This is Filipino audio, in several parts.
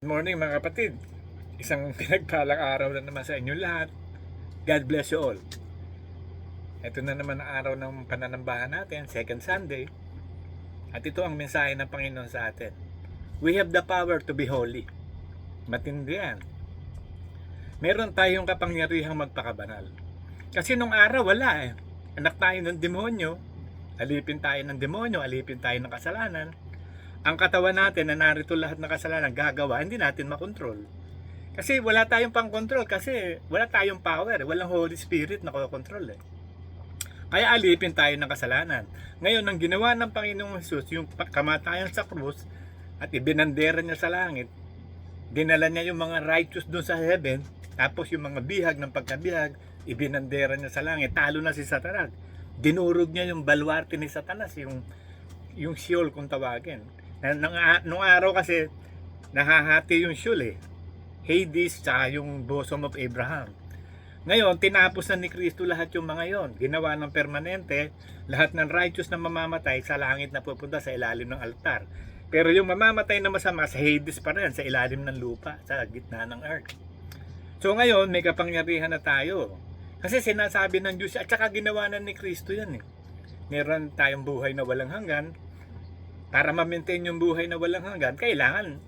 Good morning mga kapatid. Isang pinagpalang araw na naman sa inyo lahat. God bless you all. Ito na naman ang araw ng pananambahan natin, second Sunday. At ito ang mensahe ng Panginoon sa atin. We have the power to be holy. Matindi yan. Meron tayong kapangyarihang magpakabanal. Kasi nung araw wala eh. Anak tayo ng demonyo. Alipin tayo ng demonyo, alipin tayo ng kasalanan. Ang katawan natin na narito lahat ng kasalanan gagawa, hindi natin makontrol. Kasi wala tayong pang-control, kasi wala tayong power, walang Holy Spirit na kontrol eh. Kaya alipin tayo ng kasalanan. Ngayon, ang ginawa ng Panginoong Jesus, yung kamatayan sa krus, at ibinandera niya sa langit, dinala niya yung mga righteous doon sa heaven, tapos yung mga bihag ng pagkabihag, ibinandera niya sa langit, talo na si Satanas. Dinurog niya yung baluarte ni Satanas, yung Sheol kung tawagin. Nung araw kasi nahahati yung Sheol eh. Hades tsaka yung bosom of Abraham. Ngayon, tinapos na ni Kristo lahat yung mga yon. Ginawa ng permanente, lahat ng righteous na mamamatay sa langit na pupunta sa ilalim ng altar. Pero yung mamamatay na masama sa Hades pa rin, sa ilalim ng lupa, sa gitna ng earth. So ngayon, may kapangyarihan na tayo. Kasi sinasabi ng Diyos, at saka ginawa na ni Kristo yan eh. Meron tayong buhay na walang hanggan. Para ma-maintain yung buhay na walang hanggan, kailangan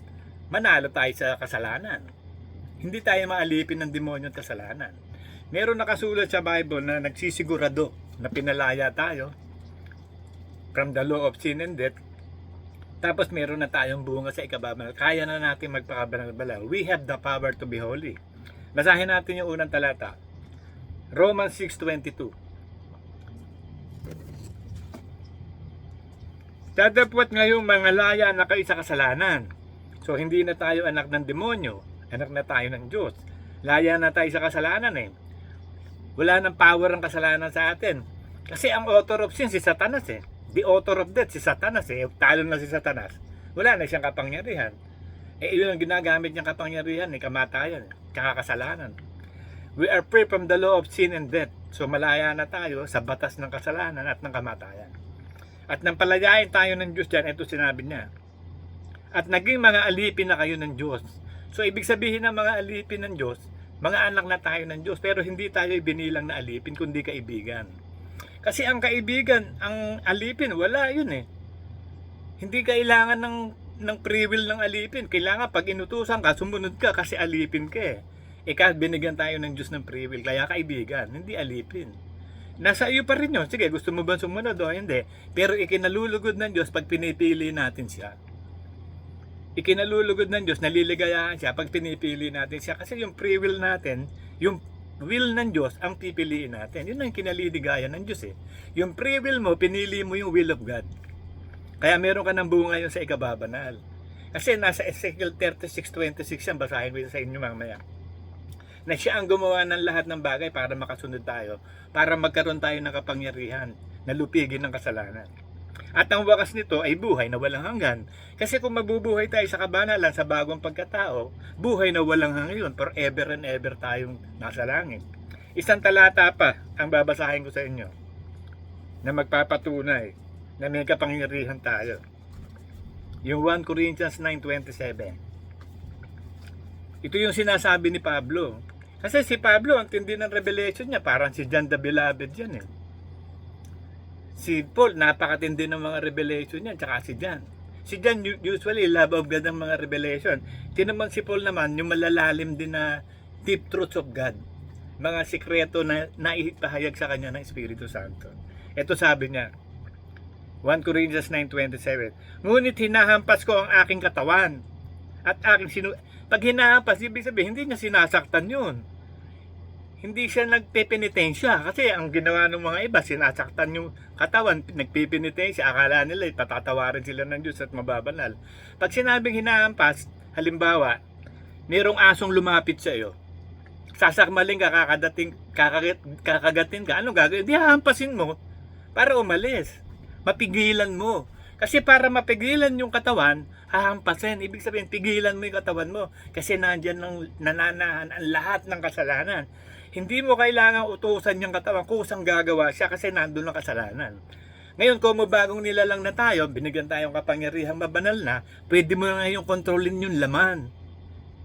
manalo tayo sa kasalanan. Hindi tayo maalipin ng demonyo at kasalanan. Meron nakasulat sa Bible na nagsisigurado na pinalaya tayo from the law of sin and death. Tapos meron na tayong bunga sa ikababanal. Kaya na natin magpakabanal. We have the power to be holy. Basahin natin yung unang talata. Romans 6:22. Datapwat ngayong mga laya na kayo sa kasalanan. So hindi na tayo anak ng demonyo, anak na tayo ng Diyos. Laya na tayo sa kasalanan eh. Wala nang power ang kasalanan sa atin. Kasi ang author of sin si Satanas eh. The author of death si Satanas eh. Talo na si Satanas. Wala na siyang kapangyarihan. Eh yun ang ginagamit niyang kapangyarihan eh, kamatayan, tsaka kasalanan. We are free from the law of sin and death. So malaya na tayo sa batas ng kasalanan at ng kamatayan. At nang palayain tayo ng Diyos dyan, ito sinabi niya. At naging mga alipin na kayo ng Diyos. So ibig sabihin ng mga alipin ng Diyos, mga anak na tayo ng Diyos, pero hindi tayo ibinilang na alipin, kundi kaibigan. Kasi ang kaibigan, ang alipin, wala yun eh. Hindi kailangan ng free will ng alipin. Kailangan pag inutusan ka, sumunod ka kasi alipin ka eh. Kahit binigyan tayo ng Diyos ng free will, kaya kaibigan, hindi alipin. Nasa iyo pa rin yun. Sige, gusto mo ba sumunod o hindi? Pero ikinalulugod ng Diyos pag pinipili natin siya. Ikinalulugod ng Diyos, naliligayahan siya pag pinipili natin siya. Kasi yung free will natin, yung will ng Diyos ang pipiliin natin. Yun ang kinaliligayan ng Diyos eh. Yung free will mo, pinili mo yung will of God. Kaya meron ka ng bunga yun sa ikababanal. Kasi nasa Ezekiel 36:26 yan, basahin ko sa inyo mamaya. Na siya ang gumawa ng lahat ng bagay para makasunod tayo, para magkaroon tayo ng kapangyarihan na lupigin ng kasalanan. At ang wakas nito ay buhay na walang hanggan. Kasi kung mabubuhay tayo sa kabanalan, sa bagong pagkatao, buhay na walang hanggan yun, forever and ever tayong nasa langit. Isang talata pa ang babasahin ko sa inyo na magpapatunay na may kapangyarihan tayo. Yung 1 Corinthians 9:27. Ito yung sinasabi ni Pablo. Kasi si Pablo, ang tindi ng revelation niya, parang si John the Beloved yan eh. Si Paul, napakatindi ng mga revelation niya, tsaka si John. Si John, usually, love of God ang mga revelation. Tinamang si Paul naman, yung malalalim din na deep truths of God. Mga sikreto na naipahayag sa kanya ng Espiritu Santo. Ito sabi niya, 1 Corinthians 9:27. Ngunit hinahampas ko ang aking katawan at aking pag hinahampas, ibig sabihin, hindi niya sinasaktan yun. Hindi siya nagpepenitensya. Kasi ang ginawa ng mga iba, sinasaktan yung katawan, nagpepenitensya. Akala nila, patatawarin sila ng Diyos at mababanal. Pag sinabing hinahampas, halimbawa, mayroong asong lumapit sa iyo. Sasakmaling ka, kakagatin ka. Anong gagawin? Di hahampasin mo para umalis. Mapigilan mo. Kasi para mapigilan yung katawan, hahampasin. Ibig sabihin, pigilan mo yung katawan mo. Kasi nandyan nananahan ang lahat ng kasalanan. Hindi mo kailangang utusan yung katawan kusang gagawa siya kasi nandun ang kasalanan. Ngayon, kung bagong nilalang na tayo, binigyan tayong kapangyarihang mabanal na, pwede mo na ngayong kontrolin yung laman.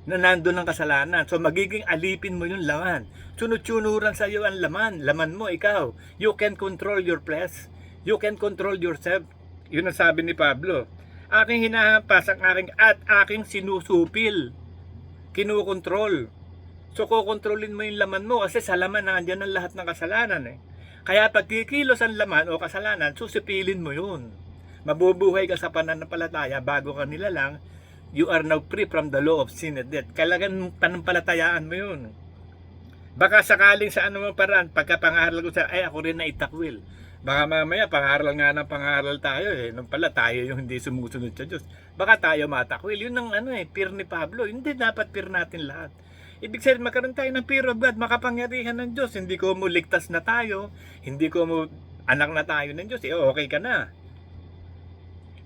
na nandun ang kasalanan. So magiging alipin mo yung laman. Sunod-sunuran sa iyo ang laman. Laman mo, ikaw. You can control your flesh. You can control yourself. Yun ang sabi ni Pablo. Aking hinahampas ang aking sinusupil. Kinukontrol. So kukontrolin mo yung laman mo kasi sa laman nandiyan ang lahat ng kasalanan eh. Kaya pag kikilos ang laman o kasalanan, susipilin mo yun. Mabubuhay ka sa pananampalataya bago ka nilalang. You are now free from the law of sin and death. Kailangan panampalatayaan mo yun. Baka sakaling sa anumang paraan, pagkapangaral ko sa, ako rin na itakwil. Baka mamaya, pangaral nga ng pangaral tayo eh. Nung pala tayo yung hindi sumusunod sa Diyos. Baka tayo matakwil. Yun ang fear ni Pablo. Hindi dapat fear natin lahat. Ibig sabihin, magkaroon tayo ng fear of God, makapangyarihan ng Diyos. Hindi ko mo ligtas na tayo. Hindi ko mo anak na tayo ng Diyos. Okay ka na.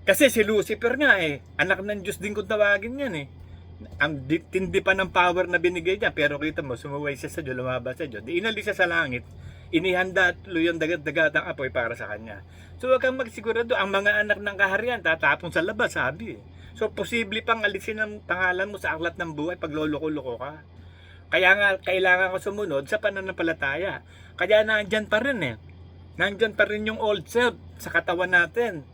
Kasi si Lucifer nga anak ng Diyos din kung tawagin yan Ang tindi pa ng power na binigay niya, pero kita mo, sumuway siya sa Diyos, lumabas sa Diyos. Di inalis siya sa langit, inihanda yung dagat-dagatang apoy para sa kanya. So huwag kang magsigurado, ang mga anak ng kaharian, tatapon sa labas, sabi. So posible pang alisin ang pangalan mo sa aklat ng buhay pag loloko-loko ka. Kaya nga, kailangan ko sumunod sa pananampalataya. Kaya nandyan pa rin Nandyan pa rin yung old self sa katawan natin.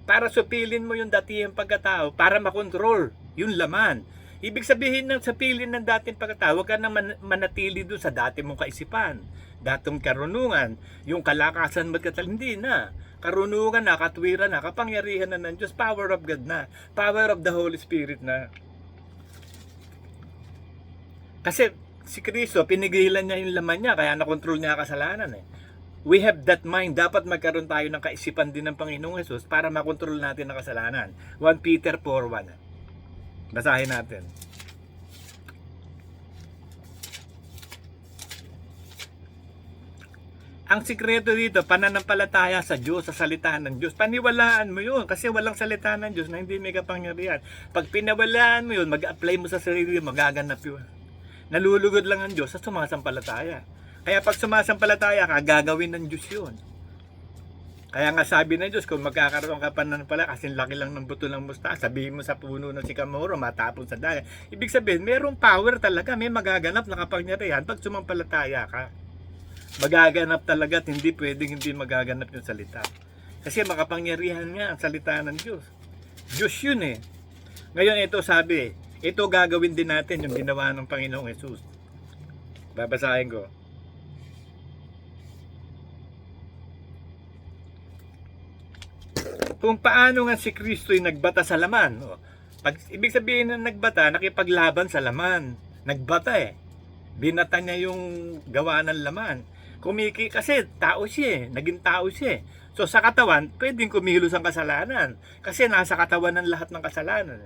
Para supilin mo yung datihang pagkatao, para makontrol yung laman. Ibig sabihin ng supilin ng dating pagkatao, huwag ka na manatili doon sa dati mong kaisipan, dating karunungan, yung kalakasan hindi na. Karunungan na, katwiran na, kapangyarihan na ng Diyos, power of God na, power of the Holy Spirit na. Kasi si Kristo, pinigilan niya yung laman niya, kaya nakontrol niya kasalanan We have that mind. Dapat magkaroon tayo ng kaisipan din ng Panginoong Hesus para makontrol natin ang kasalanan. 1 Peter 4:1. Basahin natin. Ang sikreto dito, pananampalataya sa Diyos, sa salita ng Diyos. Paniwalaan mo yun kasi walang salita ng Diyos na hindi may kapangyarihan. Pag pinawalaan mo yun, mag-apply mo sa sarili, magaganap yun. Nalulugod lang ang Diyos sa sumasampalataya. Kaya pag sumasampalataya ka, gagawin ng Diyos yun. Kaya nga sabi ng Diyos, kung magkakaroon ka pa pala, kasing laki lang ng buto ng mustasa, sabihin mo sa puno ng sikamoro, matapon sa dagat. Ibig sabihin, mayroong power talaga, may magaganap na kapangyarihan pag sumampalataya ka. Magaganap talaga at hindi pwedeng hindi magaganap yung salita. Kasi makapangyarihan nga ang salita ng Diyos. Diyos yun Ngayon ito sabi, ito gagawin din natin yung ginawa ng Panginoong Hesus. Babasahin ko. Kung paano nga si Kristo ay nagbata sa laman. Ibig sabihin na nagbata, nakipaglaban sa laman. Nagbata Binata niya yung gawa ng laman. Kasi tao siya naging tao siya So sa katawan, pwedeng kumilos ang kasalanan. Kasi nasa katawan ng lahat ng kasalanan.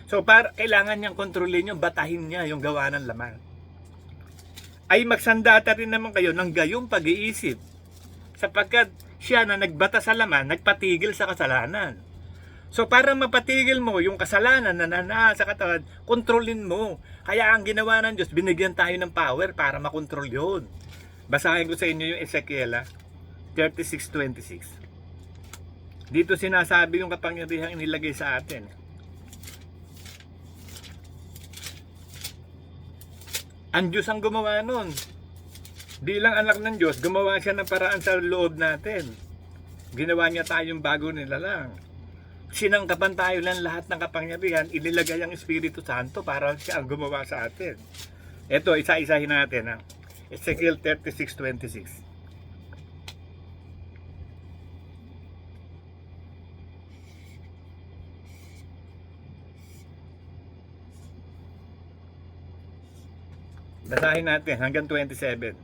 So kailangan niyang kontrolin yung batahin niya yung gawa ng laman. Ay magsandata rin naman kayo ng gayong pag-iisip. Sapagkat siya na nagbata sa laman, nagpatigil sa kasalanan. So para mapatigil mo yung kasalanan na nasa katawan, kontrolin mo. Kaya ang ginawa ng Diyos, binigyan tayo ng power para makontrol yun. Basahin ko sa inyo yung Ezekiel 36:26. Dito sinasabi yung kapangyarihang inilagay sa atin. Ang Diyos ang gumawa nun. Bilang anak ng Diyos, gumawa siya ng paraan sa loob natin. Ginawa niya tayong bago nilalang. Sinangkapan tayo ng lahat ng kapangyarihan, inilagay ang Espiritu Santo para siya ang gumawa sa atin. Ito, isa-isahin natin. Ezekiel 36:26. Basahin natin hanggang 27.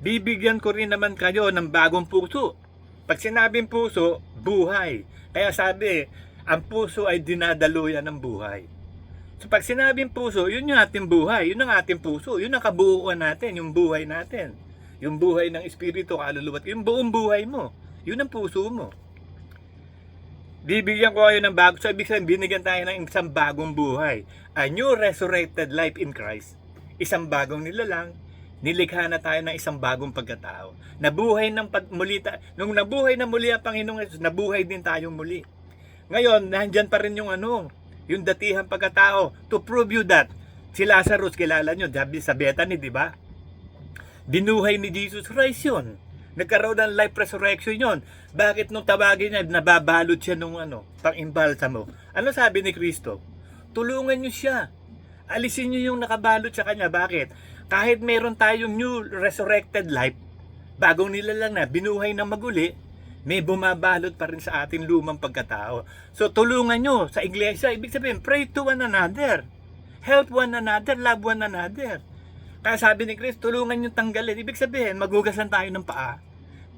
Bibigyan ko rin naman kayo ng bagong puso. Pag sinabing puso, buhay. Kaya sabi, ang puso ay dinadaluyan ng buhay. So pag sinabing puso, yun yung ating buhay. Yun ang ating puso. Yun ang kabuuan natin, yung buhay natin. Yung buhay ng Espiritu, kaluluwa. Yung buong buhay mo. Yun ang puso mo. Bibigyan ko kayo ng bago. So ibig sabihin, binigyan tayo ng isang bagong buhay. A new resurrected life in Christ. Isang bagong nilalang, nilikha na tayo ng isang bagong pagkatao. Nabuhay ng muli nung nabuhay na muli ang Panginoong Hesus, nabuhay din tayong muli. Ngayon, nandiyan pa rin yung yung datihang pagkatao to prove you that Si Lazarus, kilala nyo, sabi sa Bethany, di ba? Binuhay ni Jesus Christ yun. Nagkaroon ng life resurrection yun. Bakit nung tawagin niya, nababalot siya nung pang-imbalsa mo? Ano sabi ni Kristo? Tulungan nyo siya. Alisin nyo yung nakabalot sa kanya. Bakit? Kahit meron tayong new resurrected life, bagong nilalang na, binuhay na maguli, may bumabalot pa rin sa ating lumang pagkatao. So tulungan nyo sa iglesia. Ibig sabihin, pray to one another. Help one another, love one another. Kaya sabi ni Christ, tulungan nyo tanggalin. Ibig sabihin, magugasan tayo ng paa.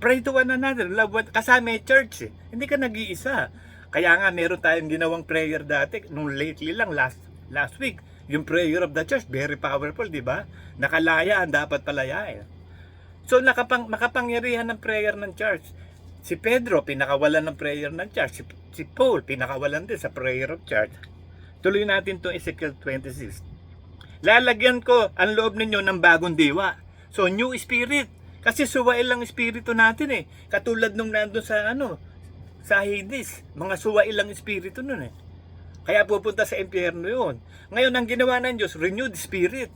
Pray to one another, love one. Kasama yung church. Hindi ka nag-iisa. Kaya nga, meron tayong ginawang prayer dati. Nung lately lang, last week. Yung prayer of the church, very powerful, di ba? Nakalaya ang dapat palayain. So, makapangyarihan ng prayer ng church. Si Pedro, pinakawalan ng prayer ng church. Si Paul, pinakawalan din sa prayer of church. Tuloy natin to Ezekiel 26. Lalagyan ko ang loob ninyo ng bagong diwa. So, new spirit. Kasi suwail lang espiritu natin eh. Katulad nung nandun sa Hades. Mga suwail lang espiritu nun eh. Kaya pupunta sa impyerno yun. Ngayon, ang ginawa ng Diyos, renewed spirit.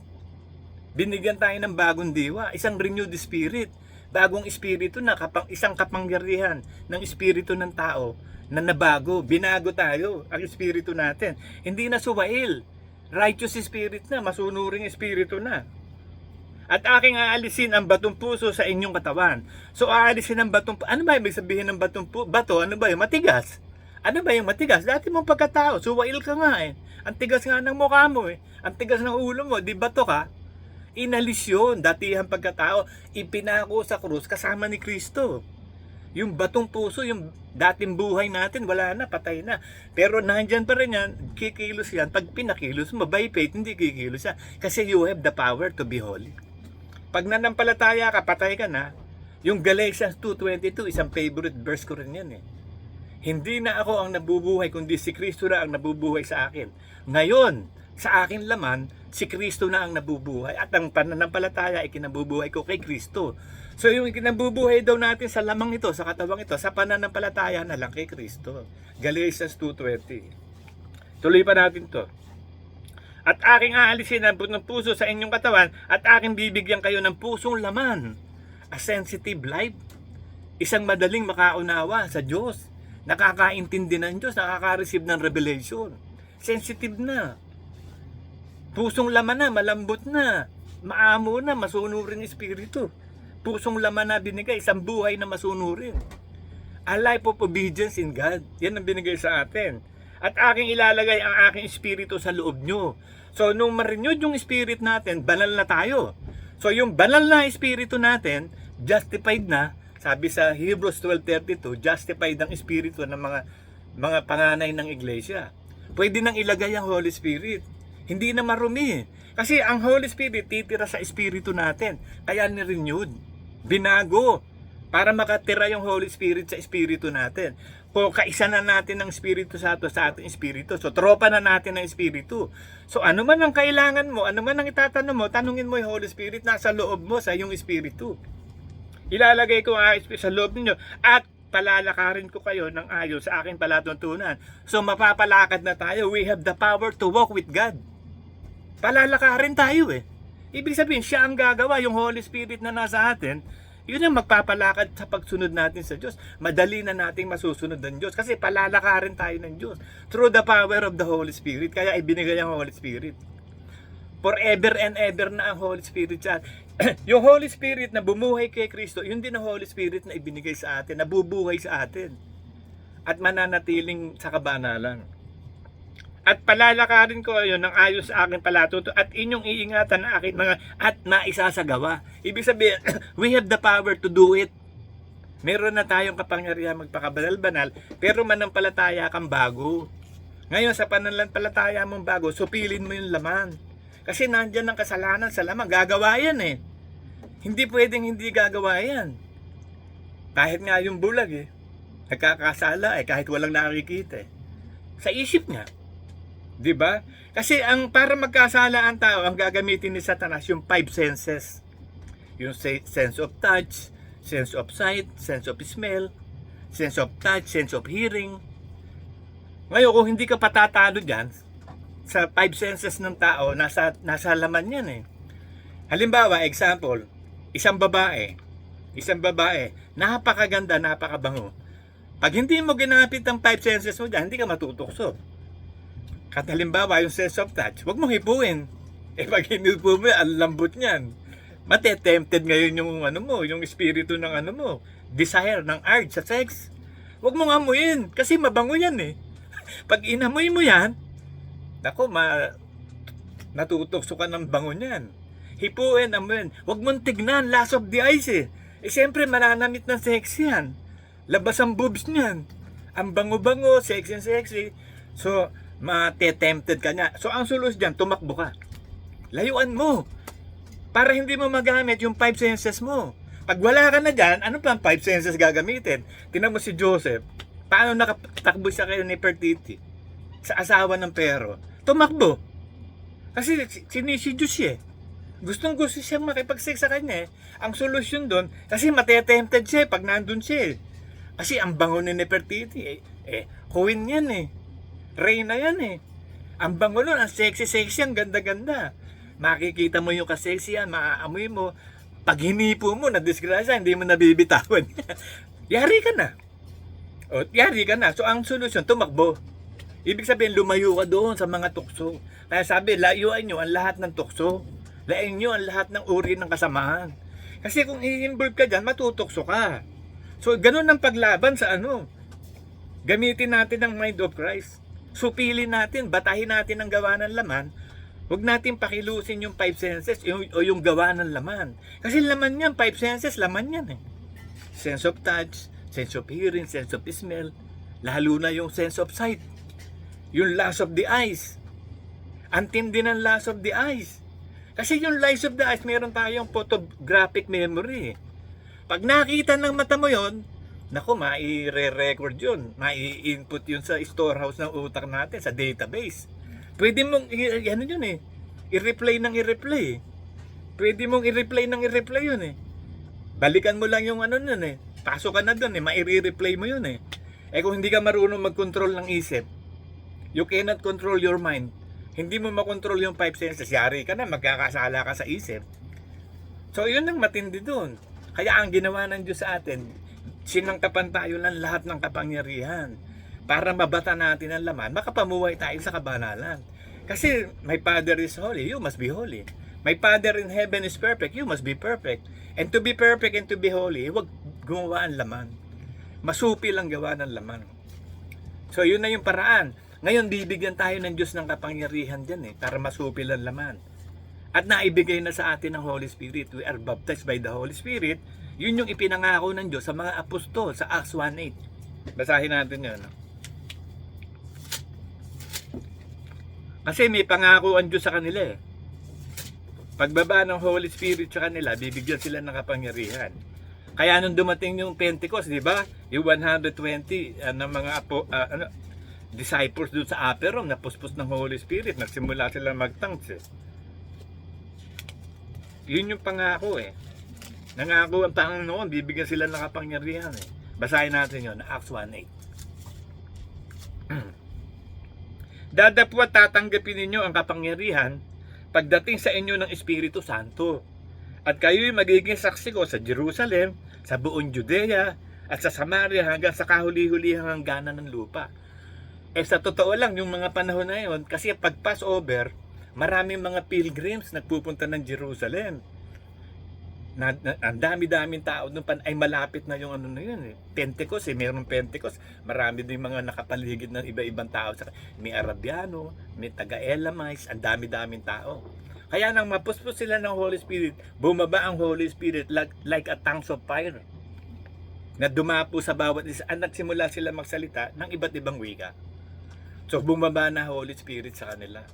Binigyan tayo ng bagong diwa. Isang renewed spirit. Bagong espiritu na, isang kapangyarihan ng espiritu ng tao na nabago. Binago tayo ang espiritu natin. Hindi na suwail. Righteous spirit na, masunuring espiritu na. At aking aalisin ang batong puso sa inyong katawan. So aalisin ang batong puso. Ano ba ibig sabihin ng batong puso? Bato, ano ba yung matigas? Ano ba yung matigas? Dati mong pagkatao, suwail ka nga eh. Ang tigas nga ng mukha mo eh. Ang tigas ng ulo mo, di bato ka? Inalis yun, datihang pagkatao, ipinako sa krus kasama ni Kristo. Yung batong puso, yung dating buhay natin, wala na, patay na. Pero nandyan pa rin yan, kikilos yan. Pag pinakilos mo, by faith, hindi kikilos yan. Kasi you have the power to be holy. Pag nanampalataya ka, patay ka na. Yung Galatians 2:22, isang favorite verse ko rin yan eh. Hindi na ako ang nabubuhay, kundi si Kristo na ang nabubuhay sa akin. Ngayon, sa akin laman, si Kristo na ang nabubuhay. At ang pananampalataya ay kinabubuhay ko kay Kristo. So yung kinabubuhay daw natin sa lamang ito, sa katawang ito, sa pananampalataya na lang kay Kristo. Galatians 2:20. Tuloy pa natin to. At aking aalisin ang ng puso sa inyong katawan, at aking bibigyan kayo ng pusong laman. A sensitive life. Isang madaling makaunawa sa Diyos. Nakakaintindi ng Diyos, nakaka-receive ng revelation. Sensitive na. Pusong laman na, malambot na, maamo na, masunurin espiritu. Pusong laman na binigay, isang buhay na masunurin. A life of obedience in God. Yan ang binigay sa atin. At aking ilalagay ang aking espiritu sa loob nyo. So, nung ma-renewed yung spirit natin, banal na tayo. So, yung banal na espiritu natin, justified na, sabi sa Hebrews 12:32, justified ang espiritu ng mga panganay ng iglesia. Pwede nang ilagay ang Holy Spirit. Hindi na marumi. Kasi ang Holy Spirit titira sa espiritu natin. Kaya ni-renewed. Binago. Para makatira yung Holy Spirit sa espiritu natin. Kung kaisa na natin ng espiritu sa ating espiritu. So tropa na natin ng espiritu. So ano man ang kailangan mo, ano man ang itatanong mo, tanungin mo yung Holy Spirit nasa loob mo sa iyong espiritu. Ilalagay ko ang espiritu sa loob ninyo at palalakarin ko kayo ng ayon sa aking palatuntunan. So mapapalakad na tayo. We have the power to walk with God. Palalakarin tayo eh. Ibig sabihin, siya ang gagawa, yung Holy Spirit na nasa atin, yun ang magpapalakad sa pagsunod natin sa Diyos. Madali na nating masusunod ng Diyos kasi palalakarin tayo ng Diyos through the power of the Holy Spirit. Kaya ibinigay ang Holy Spirit. Forever and ever na ang Holy Spirit sa atin. Yung Holy Spirit na bumuhay kay Kristo, yun din ang Holy Spirit na ibinigay sa atin, na bubuhay sa atin. At mananatiling sa kabanalan. At palalakarin ko yun ng ayon sa aking palatuto at inyong iingatan na aking mga at maisasagawa. Ibig sabihin, we have the power to do it. Meron na tayong kapangyarihan magpakabanal-banal, pero manampalataya kang bago. Ngayon sa pananampalataya mong bago, supilin mo yung laman. Kasi nandyan ang kasalanan sa laman. Gagawa yan eh. Hindi pwedeng hindi gagawa yan. Kahit nga yung bulag eh. Nagkakasala eh. Kahit walang nakikita eh. Sa isip nga. Diba? Kasi para magkasala ang tao, ang gagamitin ni Satanas yung 5 senses. Yung sense of touch, sense of sight, sense of smell, sense of touch, sense of hearing. Ngayon, kung hindi ka patatalo dyan, sa five senses ng tao, nasa laman yan eh. Halimbawa, example, isang babae, napakaganda, napakabango. Pag hindi mo ginamit ang five senses mo dyan, hindi ka matutokso. At halimbawa, yung sense of touch, huwag mong hipuin. Pag hinupo mo, ang lambot niyan. Matetempted ngayon yung yung espiritu ng desire, ng urge sa sex. Huwag mong amuyin, kasi mabango yan eh. Pag inamoy mo yan, nako, natutokso ka ng bango niyan. Hipuin, amuyin. Huwag mong tignan, last of the eyes eh. Siyempre, mananamit ng sexy yan. Labas ang boobs niyan. Ang bango-bango, sexy. So, matetempted ka niya. So, ang solusyon dyan, tumakbo ka. Layuan mo. Para hindi mo magamit yung five senses mo. Pag wala ka na dyan, ano pa ang five senses gagamitin? Tingnan mo si Joseph. Paano nakatakbo siya kay Nefertiti? Sa asawa ng Pero. Tumakbo. Kasi sinisidyos siya eh. Gustong-gusto siya makipag-sex sa kanya eh. Ang solusyon doon, kasi matetempted siya pag nandun siya eh. Kasi ang bango ni Nefertiti queen yan eh. Reyna yan eh. Ang bango nun, ang sexy, ang ganda-ganda. Makikita mo yung kasexian, maaamoy mo. Pag hinipo mo, na-disgrasya, hindi mo nabibitawan. Yari ka na. So, ang solusyon, tumakbo. Ibig sabihin, lumayo ka doon sa mga tukso. Kaya sabi, layuan nyo ang lahat ng tukso. Layuan nyo ang lahat ng uri ng kasamahan. Kasi kung i-involve ka dyan, matutokso ka. So, ganun ang paglaban sa Gamitin natin ang mind of Christ. Supili natin, batahin natin ang gawa ng laman. Huwag natin pakilusin yung five senses o yung gawa ng laman. Kasi laman yan, five senses, laman yan eh. Sense of touch, sense of hearing, sense of smell, lalo na yung sense of sight. Yung lust of the eyes. Ang tindi ng lust of the eyes. Kasi yung lust of the eyes, meron tayong photographic memory. Pag nakita ng mata mo yon, naku, mai-re-record yun. Mai-input yun sa storehouse ng utak natin, sa database. Pwede mong, i-replay ng i-replay. Pwede mong i-replay ng i-replay yun eh. Balikan mo lang yung nun eh. Pasok ka na dun eh, mai-replay mo yun eh. Kung hindi ka marunong mag-control ng isip, you cannot control your mind. Hindi mo makontrol yung five senses, yari ka na, magkakasala ka sa isip. So yun ang matindi dun. Kaya ang ginawa ng Diyos sa atin, sinangkapan tayo ng lahat ng kapangyarihan para mabata natin ang laman, makapamuhay tayo sa kabanalan. Kasi my Father is holy, you must be holy. My Father in heaven is perfect, you must be perfect. And to be perfect and to be holy, huwag gumawa ang laman. Masupil ang gawa ng laman. So yun na yung paraan. Ngayon bibigyan tayo ng Diyos ng kapangyarihan dyan para masupil ang laman. At naibigay na sa atin ng Holy Spirit. We are baptized by the Holy Spirit. Yun yung ipinangako ng Diyos sa mga apostol sa Acts 1:8. Basahin natin yun. Kasi may pangako ang Diyos sa kanila eh. Pagbaba ng Holy Spirit sa kanila, bibigyan sila ng kapangyarihan. Kaya nung dumating yung Pentecost, di ba? Yung 120 ng mga disciples doon sa upper room, napuspos ng Holy Spirit, nagsimula sila mag-tongues eh. Yun yung pangako eh. Nangako ang Panginoon, bibigyan sila ng kapangyarihan eh. Basahin natin yun, Acts 1:8. Dadapwa tatanggapin ninyo ang kapangyarihan pagdating sa inyo ng Espiritu Santo. At kayo'y magiging saksi ko sa Jerusalem, sa buong Judea, at sa Samaria hanggang sa kahuli-hulihang hangganan ng lupa. Sa totoo lang, yung mga panahon na yun, kasi pag Passover, maraming mga pilgrims nagpupunta ng Jerusalem. Ang dami-daming tao doon ay malapit na yung na yun eh. Pentecost mayroong Pentecost, marami din mga nakapaligid ng iba-ibang tao. May Arabiano, may taga-Elamites, ang dami-daming tao. Kaya nang mapuspos sila ng Holy Spirit, bumaba ang Holy Spirit like a tongues of fire na dumapo sa bawat isa at nagsimula sila magsalita ng iba't ibang wika. So bumaba na Holy Spirit sa kanila.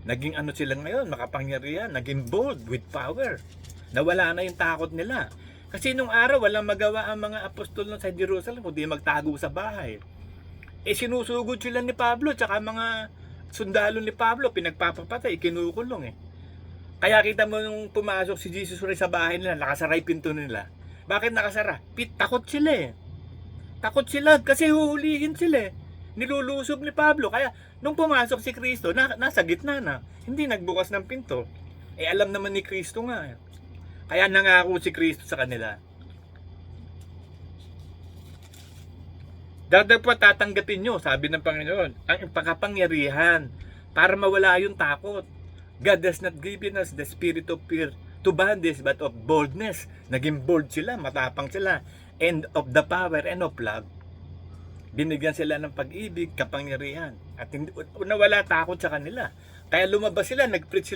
Naging sila ngayon, makapangyarihan, naging bold with power. Nawala na yung takot nila. Kasi nung araw, walang magawa ang mga apostol sa Jerusalem kundi magtago sa bahay. Sinusugod sila ni Pablo, tsaka mga sundalo ni Pablo, pinagpapapatay, kinukulong eh. Kaya kita mo nung pumasok si Jesus sa bahay nila, nakasara yung pinto nila. Bakit nakasara? Takot sila eh. Takot sila kasi huhulihin sila eh. nilulusob ni Pablo. Kaya nung pumasok si Kristo, nasa gitna na. Hindi nagbukas ng pinto. Eh alam naman ni Kristo nga. Kaya nangako si Kristo sa kanila. Dapat tatanggapin nyo, sabi ng Panginoon, ang pagkapangyarihan para mawala yung takot. God has not given us the spirit of fear to bondage, but of boldness. Naging bold sila, matapang sila, and of the power and of love. Binigyan sila ng pag-ibig, kapangyarihan, at nawala takot sa kanila. Kaya lumabas sila, nag-preach.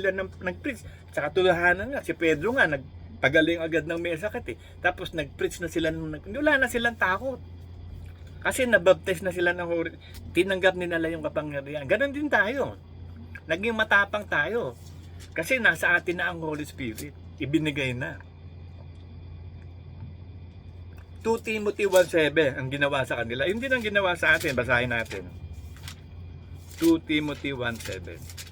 Sa katotohanan nga, si Pedro nga, nagpagaling agad ng may sakit eh. Tapos nag-preach na sila, wala na silang takot. Kasi nabaptize na sila ng Holy, tinanggap nila yung kapangyarihan. Ganon din tayo. Naging matapang tayo. Kasi nasa atin na ang Holy Spirit. Ibinigay na. 2 Timothy 1:7 ang ginawa sa kanila. Yun din ang ginawa sa atin. Basahin natin. 2 Timothy 1:7.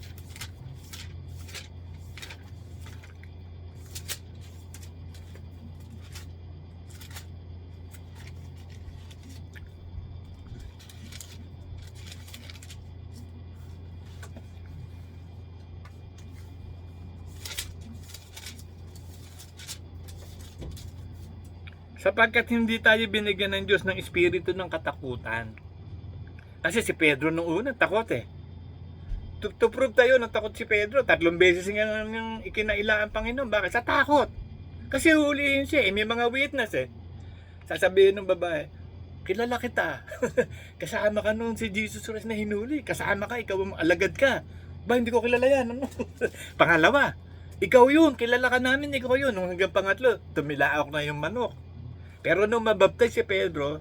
Sapagkat hindi tayo binigyan ng Diyos ng espiritu ng katakutan. Kasi si Pedro nung una, takot eh. To prove tayo na takot si Pedro, 3 beses nga yung ikinaila ang Panginoon. Bakit? Sa takot. Kasi hulihin siya eh, may mga witness eh. Sasabihin ng babae, kilala kita. Kasama ka noon si Jesus Christ na hinuli. Kasama ka, ikaw alagad ka. Ba, hindi ko kilala yan. Ano? Pangalawa, ikaw yun, kilala ka namin, ikaw yun. Nung hanggang pangatlo, tumilaok na yung manok. Pero nung mabaptize si Pedro,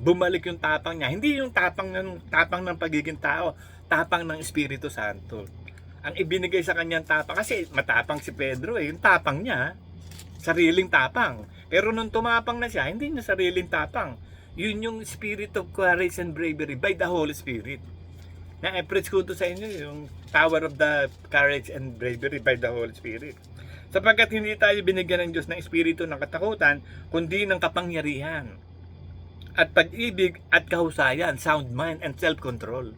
bumalik yung tapang niya. Hindi yung tapang ng pagiging tao, tapang ng Espiritu Santo. Ang ibinigay sa kanyang tapang, kasi matapang si Pedro eh, yung tapang niya, sariling tapang. Pero nung tumapang na siya, hindi niya sariling tapang. Yun yung spirit of courage and bravery by the Holy Spirit. Na-preach ko to sa inyo, yung power of the courage and bravery by the Holy Spirit. Sapagkat hindi tayo binigyan ng Diyos ng espiritu ng katakutan, kundi ng kapangyarihan at pag-ibig at kahusayan, sound mind and self-control.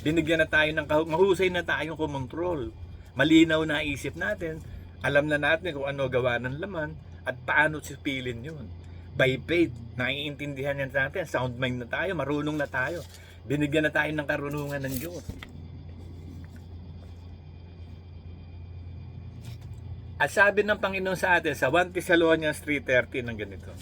Binigyan na tayo ng mahusay na tayong kumontrol. Malinaw na isip natin, alam na natin kung ano gawa ng laman at paano sipilin yun. By faith, naiintindihan yan sa atin, sound mind na tayo, marunong na tayo. Binigyan na tayo ng karunungan ng Diyos. At sabi ng Panginoon sa atin sa 1 Thessalonians 3:13 ng ganito.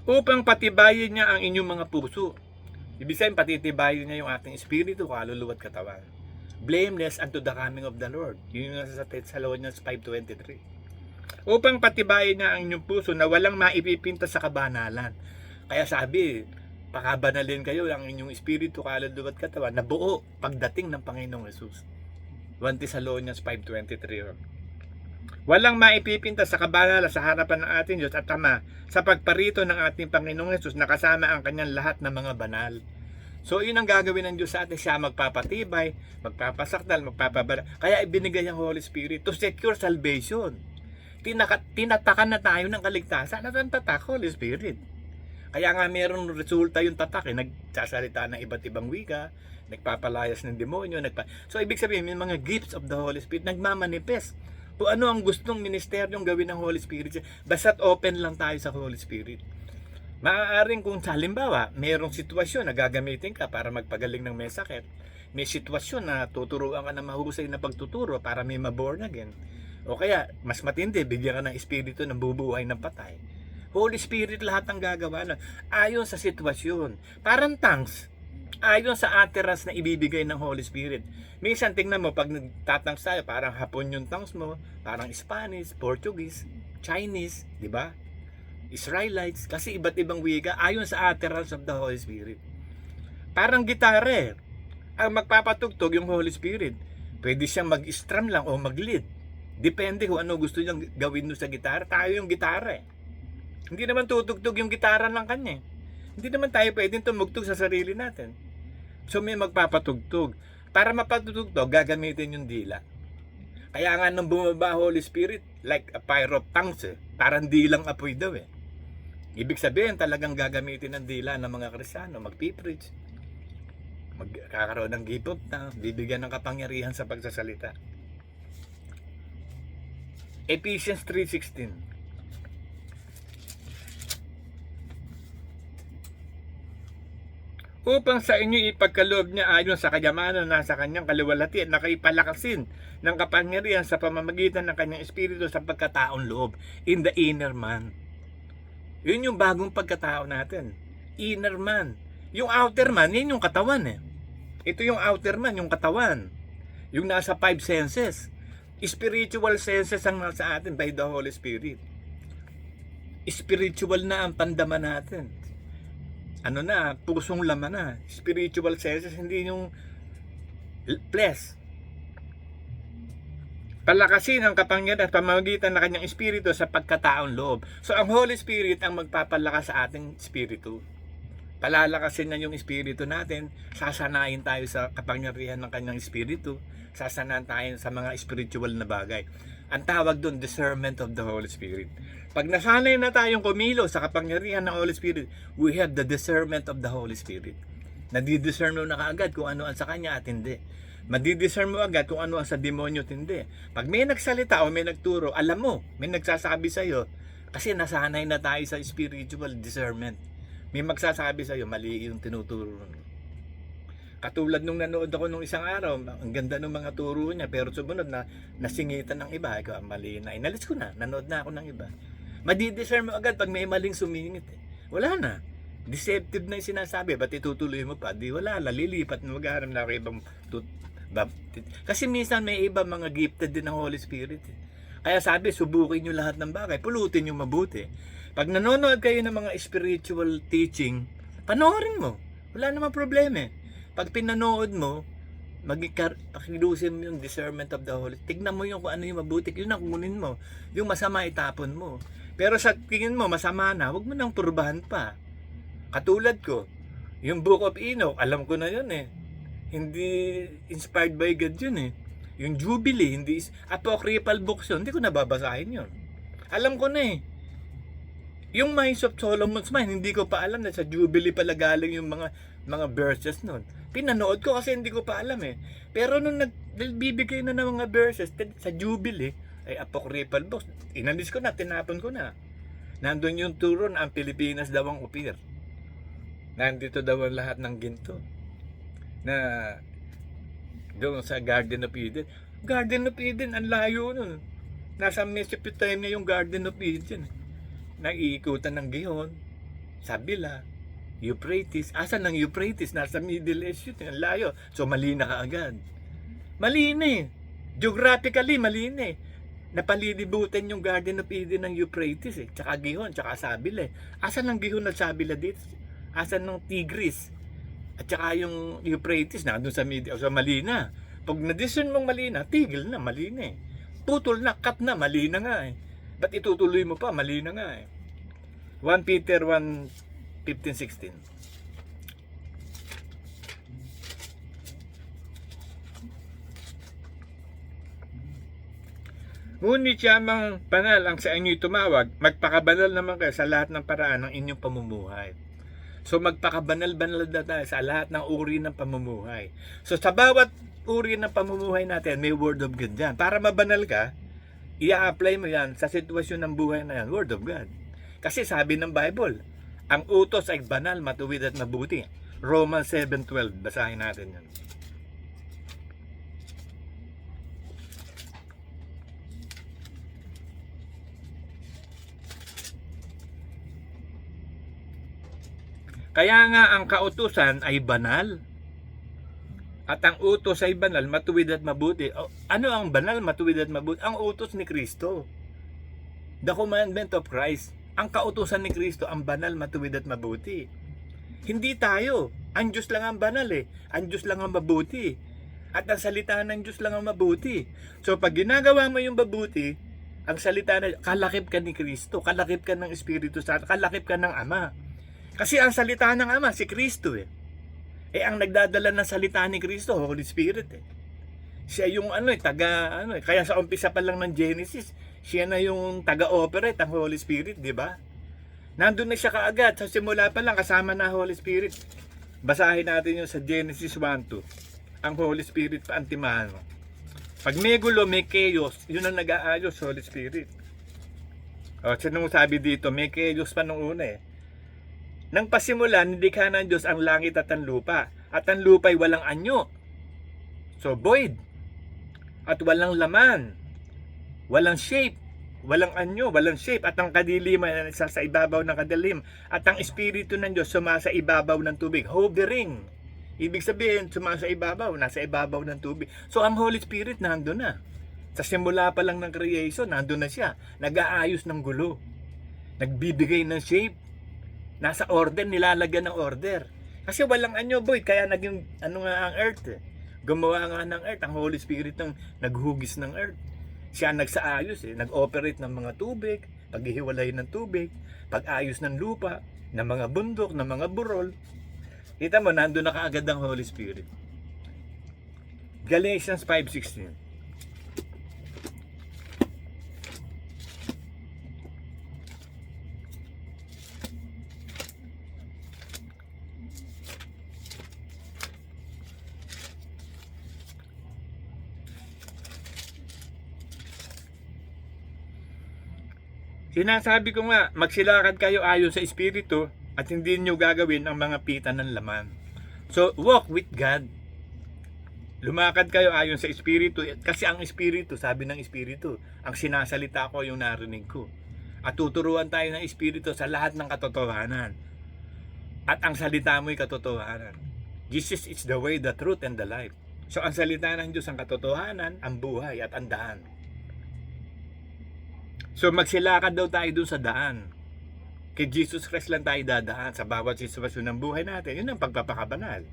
Upang patibayin niya ang inyong mga puso. Ibig sabihin, patitibayin niya yung ating espiritu, kaluluwa at katawan. Blameless unto the coming of the Lord. Yun yung sa Thessalonians 5:23. Upang patibayin niya ang inyong puso na walang maipipinta sa kabanalan. Kaya sabi, pakabanalin kayo ang inyong espiritu, kaluluwa at katawan na buo pagdating ng Panginoong Hesus. 1 Thessalonians 5:23. Walang maipipinta sa kabanalan sa harapan ng ating Diyos at Ama sa pagparito ng ating Panginoong Hesus na kasama ang kanyang lahat ng mga banal. So yun ang gagawin ng Diyos sa atin. Siya magpapatibay, magpapasakdal, magpapabara. Kaya ibinigay ang Holy Spirit to secure salvation. Tinatakan na tayo ng kaligtasan. At ang tatak, Holy Spirit. Kaya nga meron resulta yung tatak eh. Nagsasalita ng iba't ibang wika, nagpapalayas ng demonyo. So ibig sabihin, may mga gifts of the Holy Spirit nagmamanifest. Kung ano ang gustong ministeryong gawin ng Holy Spirit, basta't open lang tayo sa Holy Spirit. Maaaring kung halimbawa, mayroong sitwasyon na gagamitin ka para magpagaling ng may sakit, may sitwasyon na tuturuan ka ng mahusay na pagtuturo para may maborn again, o kaya, mas matindi, bigyan ka ng espiritu ng bubuhay ng patay. Holy Spirit lahat ang gagawa na ayon sa sitwasyon. Parang tongues, ayon sa utterance na ibibigay ng Holy Spirit. Minsan tingnan mo, pag nagtatangs tayo, parang Hapon yung tongues mo, parang Spanish, Portuguese, Chinese, di ba? Israelites, kasi iba't ibang wika ayon sa utterance of the Holy Spirit. Parang gitara, ang magpapatugtog yung Holy Spirit. Pwede siyang mag-strum lang o mag-lead. Depende kung ano gusto niyang gawin mo sa gitara. Tayo yung gitara eh. Hindi naman tutugtog yung gitara ng kanya eh. Hindi naman tayo pwedeng tumugtog sa sarili natin. So may magpapatugtog. Para mapatugtog, gagamitin yung dila. Kaya nga nung bumaba Holy Spirit, like a fire of tongues parang dilang apoy daw Ibig sabihin talagang gagamitin ng dila ng mga Kristiyano, magpipreach, magkakaroon ng gift of tongues, bibigyan ng kapangyarihan sa pagsasalita. Ephesians 3:16. Upang sa inyo ipagkaloob niya ayon sa kayamanan na sa kanyang kaluwalhati at nakaipalakasin ng kapangyarihan sa pamamagitan ng kanyang espiritu sa pagkataong loob, in the inner man. Yun yung bagong pagkatao natin. Inner man. Yung outer man, yun yung katawan Ito yung outer man, yung katawan. Yung nasa 5 senses. Spiritual senses ang nasa atin by the Holy Spirit. Spiritual na ang pandama natin. Ano na, pusong laman na. Spiritual senses, hindi yung flesh. Palakasin ang kapangyarihan sa pamamagitan ng kanyang espiritu sa pagkataong loob. So ang Holy Spirit ang magpapalakas sa ating espiritu. Palalakasin na yung espiritu natin, sasanayin tayo sa kapangyarihan ng kanyang espiritu, sasanayin tayo sa mga spiritual na bagay. Ang tawag doon, discernment of the Holy Spirit. Pag nasanay na tayong kumilo sa kapangyarihan ng Holy Spirit, we have the discernment of the Holy Spirit. Nadidiscern mo na kaagad kung ano ang sa kanya at hindi. Madidiscern mo agad kung ano ang sa demonyo at hindi. Pag may nagsalita o may nagturo, alam mo, may nagsasabi sa'yo, kasi nasanay na tayo sa spiritual discernment. May magsasabi sa'yo, mali yung tinuturo. Katulad nung nanood ako nung isang araw, ang ganda ng mga turo niya, pero sumunod na nasingitan ng iba, mali na. Inalis ko na, nanood na ako ng iba. Madidiscern mo agad pag may maling sumingit. Wala na. Deceptive na yung sinasabi, ba't itutuloy mo pa? Di wala, lilipat na maghahanap na ako ibang kasi minsan may iba mga gifted din ng Holy Spirit Kaya sabi, subukin nyo lahat ng bagay, pulutin nyo mabuti. Pag nanonood kayo ng mga spiritual teaching, panoorin mo, wala namang problema Pag pinanood mo, pakilusin mo yung discernment of the Holy. Tignan mo yung kung ano yung mabuti, yun ang kunin mo. Yung masama itapon mo. Pero sa tingin mo masama na, huwag mo nang turbahan pa. Katulad ko, yung Book of Enoch, alam ko na yun Hindi inspired by God yun Yung Jubilee, hindi apocryphal books yun, hindi ko nababasahin yun. Alam ko na Yung Mines of Solomon's Mine, hindi ko pa alam na sa Jubilee pala galing yung mga verses nun. Pinanood ko kasi hindi ko pa alam Pero nung nagbibigay na ng mga verses sa Jubilee, ay apocryphal books, inalis ko na, tinapon ko na. Nandun yung turo na ang Pilipinas daw ang upir. Nandito daw ang lahat ng ginto. Na doon sa Garden of Eden. Garden of Eden, ang layo nun. Nasa Mesopotamia yung Garden of Eden. Naiikutan ng Gihon, Sabila, Euphrates. Asan ng Euphrates? Nasa Middle East yun. Ang layo. So mali na kaagad. Mali na Geographically, mali na Napalilibutan yung Garden of Eden ng Euphrates Tsaka Gihon, tsaka Sabila Asan ng Gihon at Sabila dito? Asan ng Tigris? At saka yung Euphrates na doon sa media, so mali na. Pag na-discern mong mali na, tigil na, mali na Putol na, cut na, mali na nga Ba't itutuloy mo pa? Mali na nga 1 Peter 1:15-16. Ngunit yamang banal ang sa inyo'y tumawag, magpakabanal naman kayo sa lahat ng paraan ng inyong pamumuhay. So magpakabanal-banal na tayo sa lahat ng uri ng pamumuhay. So sa bawat uri ng pamumuhay natin, may word of God dyan. Para mabanal ka, i-apply mo yan sa sitwasyon ng buhay na yan, word of God. Kasi sabi ng Bible, ang utos ay banal, matuwid at mabuti. Romans 7:12, basahin natin yan. Kaya nga ang kautusan ay banal. At ang utos ay banal, matuwid at mabuti. Ano ang banal, matuwid at mabuti? Ang utos ni Kristo. The commandment of Christ. Ang kautusan ni Kristo, ang banal, matuwid at mabuti. Hindi tayo. Ang Diyos lang ang banal Ang Diyos lang ang mabuti. At ang salita ng Diyos lang ang mabuti. So pag ginagawa mo yung mabuti, ang salita na, kalakip ka ni Kristo, kalakip ka ng Espiritu Santo, kalakip ka ng Ama. Kasi ang salita ng Ama, si Kristo ang nagdadala ng salita ni Kristo, Holy Spirit Siya yung kaya sa umpisa pa lang ng Genesis, siya na yung taga-operate ang Holy Spirit, di ba? Nandun na siya kaagad, sa simula pa lang kasama na Holy Spirit. Basahin natin yung sa Genesis 1:2. Ang Holy Spirit pa ang timahan mo. Pag may gulo, may chaos, yun ang nag-aayos, Holy Spirit. O, sinong sabi dito, may chaos pa nung una eh. Nang pasimulan, nilikha ng Diyos ang langit at ang lupa. At ang lupa'y walang anyo. So, void. At walang laman. Walang shape. Walang anyo, walang shape. At ang kadiliman ay nasa sa ibabaw ng kadilim. At ang Espiritu ng Diyos sumasa ibabaw ng tubig. Hovering. Ibig sabihin, sumasa ibabaw, nasa ibabaw ng tubig. So, ang Holy Spirit nandun na. Sa simula pa lang ng creation, nandun na siya. Nag-aayos ng gulo. Nagbibigay ng shape. Nasa order, nilalagyan ng order. Kasi walang anyo, boy. Kaya naging, ang earth eh. Gumawa nga ng earth. Ang Holy Spirit ang naghugis ng earth. Siya nagsaayos eh. Nag-operate ng mga tubig, paghihiwalay ng tubig, pag-ayos ng lupa, ng mga bundok, ng mga burol. Kita mo, nandun na kaagad ang Holy Spirit. Galatians 5:16. Sinasabi ko nga, magsilakad kayo ayon sa Espiritu at hindi nyo gagawin ang mga pita ng laman. So, walk with God. Lumakad kayo ayon sa Espiritu kasi ang Espiritu, sabi ng Espiritu, ang sinasalita ko yung narinig ko. At tuturuan tayo ng Espiritu sa lahat ng katotohanan. At ang salita mo'y katotohanan. Jesus is the way, the truth, and the life. So, ang salita ng Diyos ang katotohanan, ang buhay, at ang daan. So magsilakad daw tayo dun sa daan. Kay Jesus Christ lang tayo dadaan sa bawat sitwasyon ng buhay natin. Yun ang pagpapakabanal.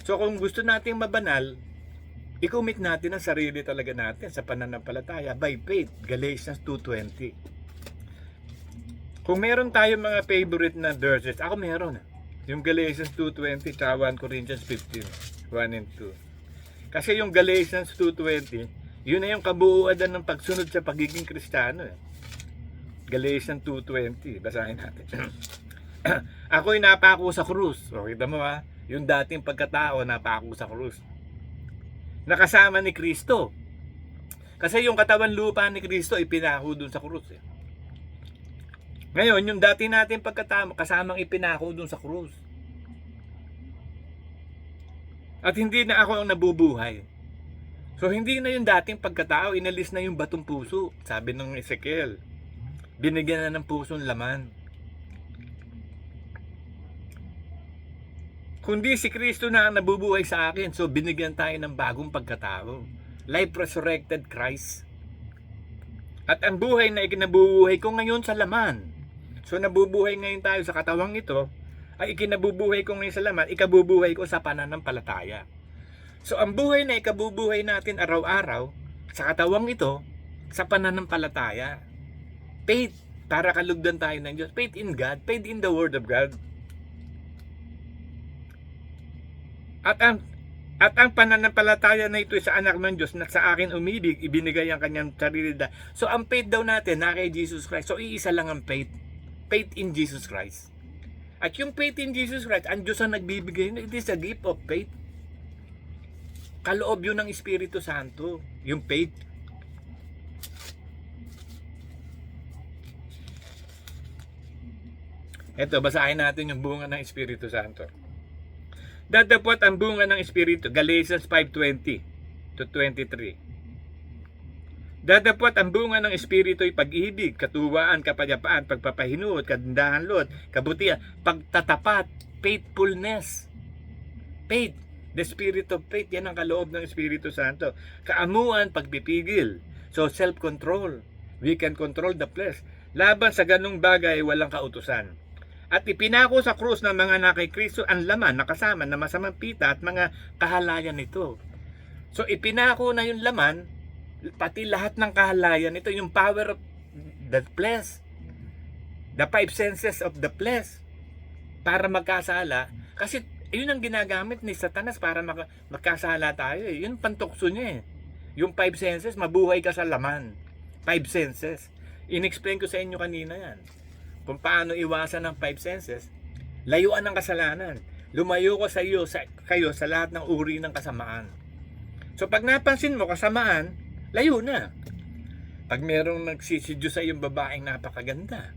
So kung gusto nating mabanal, i-commit natin ang sarili talaga natin sa pananampalataya by faith. Galatians 2:20. Kung meron tayong mga favorite na verses, ako meron. Yung Galatians 2:20 at 1 Corinthians 15:1 and 2. Kasi yung Galatians 2:20, yun na yung kabuuan ng pagsunod sa pagiging Kristiyano eh. Galatians 2:20, basahin natin. Ako'y napako sa krus. O, kita mo ha, yung dating pagkatao napako sa krus. Nakasama ni Kristo. Kasi yung katawan lupa ni Kristo ipinako dun sa krus eh. Ngayon, yung dati nating pagkatao kasamang ipinako dun sa krus. At hindi na ako ang nabubuhay. So hindi na yung dating pagkatao, inalis na yung batong puso. Sabi ng Ezekiel, binigyan na ng pusong laman. Kundi si Kristo na ang nabubuhay sa akin, so binigyan tayo ng bagong pagkatao. Life resurrected Christ. At ang buhay na ikinabubuhay ko ngayon sa laman. So nabubuhay ngayon tayo sa katawang ito, ay ikinabubuhay ko ngayon sa laman, ikabubuhay ko sa pananampalataya. So ang buhay na ikabubuhay natin araw-araw sa katawang ito, sa pananampalataya. Faith, para kalugdan tayo ng Diyos. Faith in God, faith in the Word of God. At ang pananampalataya na ito sa anak ng Diyos na sa akin umibig, ibinigay ang kanyang sarili. So ang faith daw natin na kay Jesus Christ. So iisa lang ang faith. Faith in Jesus Christ. At yung faith in Jesus Christ, ang Diyos ang nagbibigay. It is a gift of faith. Kaloob yun ng Espiritu Santo, yung faith. Ito, basahin natin yung bunga ng Espiritu Santo. Datapwat ang bunga ng Espiritu, Galatians 5:20 to 23. Datapwat ang bunga ng Espiritu ay pag-ibig, katuwaan, kapayapaan, pagpapahinuot, kagandahan loob, kabutihan, pagtatapat, faithfulness. Faith. The spirit of faith, yan ang kaloob ng Espiritu Santo. Kaamuan, pagpipigil. So, self-control. We can control the flesh. Laban sa ganung bagay, walang kautusan. At ipinako sa krus ng mga nakay Kristo ang laman, nakasama na masamang pita at mga kahalayan nito. So, ipinako na yung laman, pati lahat ng kahalayan nito, yung power of the flesh. The five senses of the flesh. Para magkasala. Kasi Yun ang ginagamit ni Satanas para magkasala tayo eh. Yun pantokso niya eh. Yung 5 senses, mabuhay ka sa laman. 5 senses. In-explain ko sa inyo kanina yan. Kung paano iwasan ng 5 senses. Layuan ng kasalanan. Lumayo ko kayo sa lahat ng uri ng kasamaan. So pag napansin mo kasamaan, layo na. Pag merong nagsisidyo sa iyong babaeng napakaganda,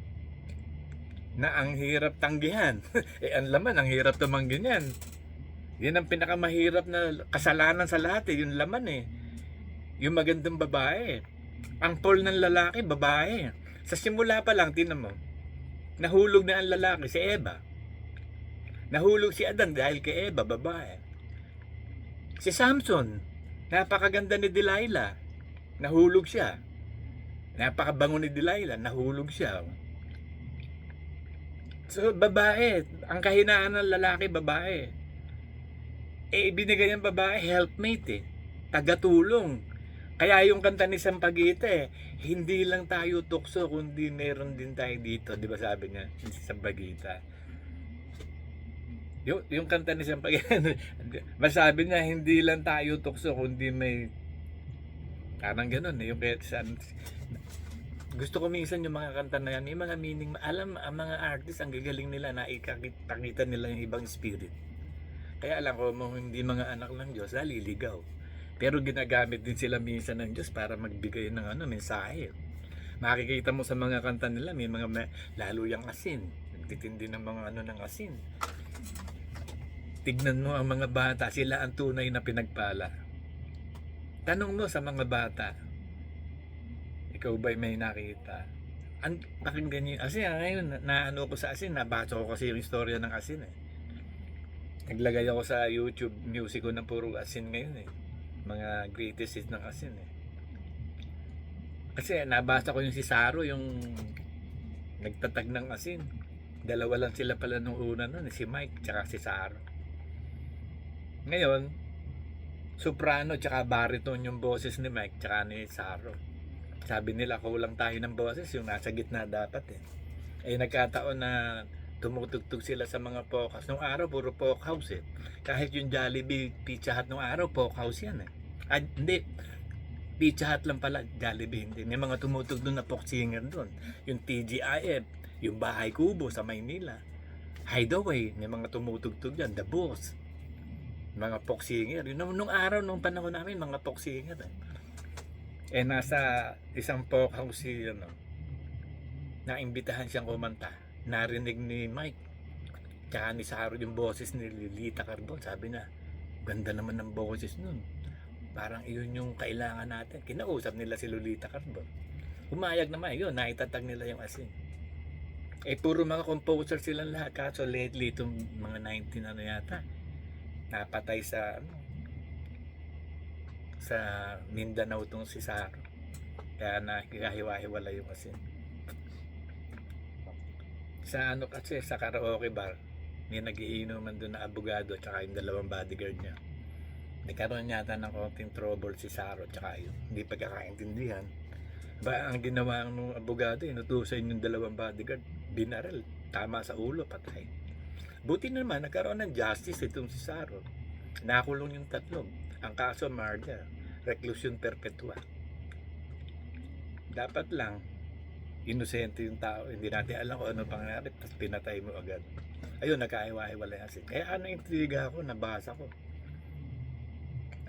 na ang hirap tanggihan. Ang laman, ang hirap tumanggi yan. Yan ang pinakamahirap na kasalanan sa lahat eh, yung laman eh. Yung magandang babae. Ang pull ng lalaki, babae. Sa simula pa lang, tinan mo, nahulog na ang lalaki, si Eva. Nahulog si Adan dahil kay Eva, babae. Si Samson, napakaganda ni Delilah. Nahulog siya. Napakabango ni Delilah, nahulog siya. So, babae. Ang kahinaan ng lalaki, babae. Ibinigay ang babae, helpmate eh. Tagatulong. Kaya yung kanta ni Sampaguita eh, hindi lang tayo tukso, kundi meron din tayo dito. Di ba sabi niya, si Sampaguita. Yung kanta ni Sampaguita, masabi niya, hindi lang tayo tukso, kundi may, parang ganun eh. Yung kaya gusto ko minsan yung mga kanta na yan, yung mga meaning, alam, ang mga artist, ang gagaling nila na ikakita nila yung ibang spirit. Kaya alam ko, hindi mga anak ng Diyos, liligaw. Pero ginagamit din sila minsan ng Diyos para magbigay ng mensahe. Makikita mo sa mga kanta nila, may mga lalo yung asin. Nagtitindi ng mga ng asin. Tignan mo ang mga bata, sila ang tunay na pinagpala. Tanong mo sa mga bata, ikaw ba'y may nakita? Pakinggan niyo. Kasi ngayon, naano ko sa asin, nabasa ko kasi yung istorya ng asin eh. Naglagay ako sa YouTube music ko ng puro asin ngayon eh. Mga greatest hits ng asin eh. Kasi nabasa ko yung si Saro, yung nagtatag ng asin. Dalawa lang sila pala nung una nun, si Mike tsaka si Saro. Ngayon, soprano tsaka baritone yung boses ni Mike tsaka ni Saro. Sabi nila kulang tayo ng boses, yung nasa gitna dapat eh. Nagkataon na tumutugtog sila sa mga folk house. Nung araw, puro folk house eh. Kahit yung Jollibee Pizza Hut nung araw, folk house yan eh. Hindi. Pizza Hut lang pala, Jollibee hindi. May mga tumutugtog doon na folk singer doon. Yung TGIF, yung Bahay Kubo sa Maynila. Hideaway, may mga tumutugtog dyan. The Boss. Mga folk singer. Nung araw, nung panahon namin, mga folk singer eh. Nasa isang folk house si naimbitahan siyang kumanta. Narinig ni Mike tsaka ni Saro yung boses ni Lolita Carbon. Sabi na, ganda naman ng boses nun, parang iyon yung kailangan natin. Kinausap nila si Lolita Carbon, umayag naman yun, naitatag nila yung asin. Puro mga composer silang lahat. Kaso lately itong mga 19 yata napatay sa Mindanao tong si Saro, kaya nakikahiwa-hiwala yung asin. Sa kasi sa karaoke bar, may nagiinuman doon na abogado tsaka yung dalawang bodyguard niya. Nagkaroon yata ng konting trouble si Saro tsaka yun, hindi pagkakaintindihan. Ang ginawa ng abogado, inutusan yung dalawang bodyguard, binaril, tama sa ulo, patay. Buti naman nagkaroon ng justice itong si Saro, nakulong yung tatlo. Ang kaso murder, reclusion perpetua. Dapat lang inosente yung tao, hindi natin alam kung ano pangyari, tapos pinatay mo agad. Ayun, nagkahiwa-hiwalay asin. Kaya intriga ako, nabasa ko.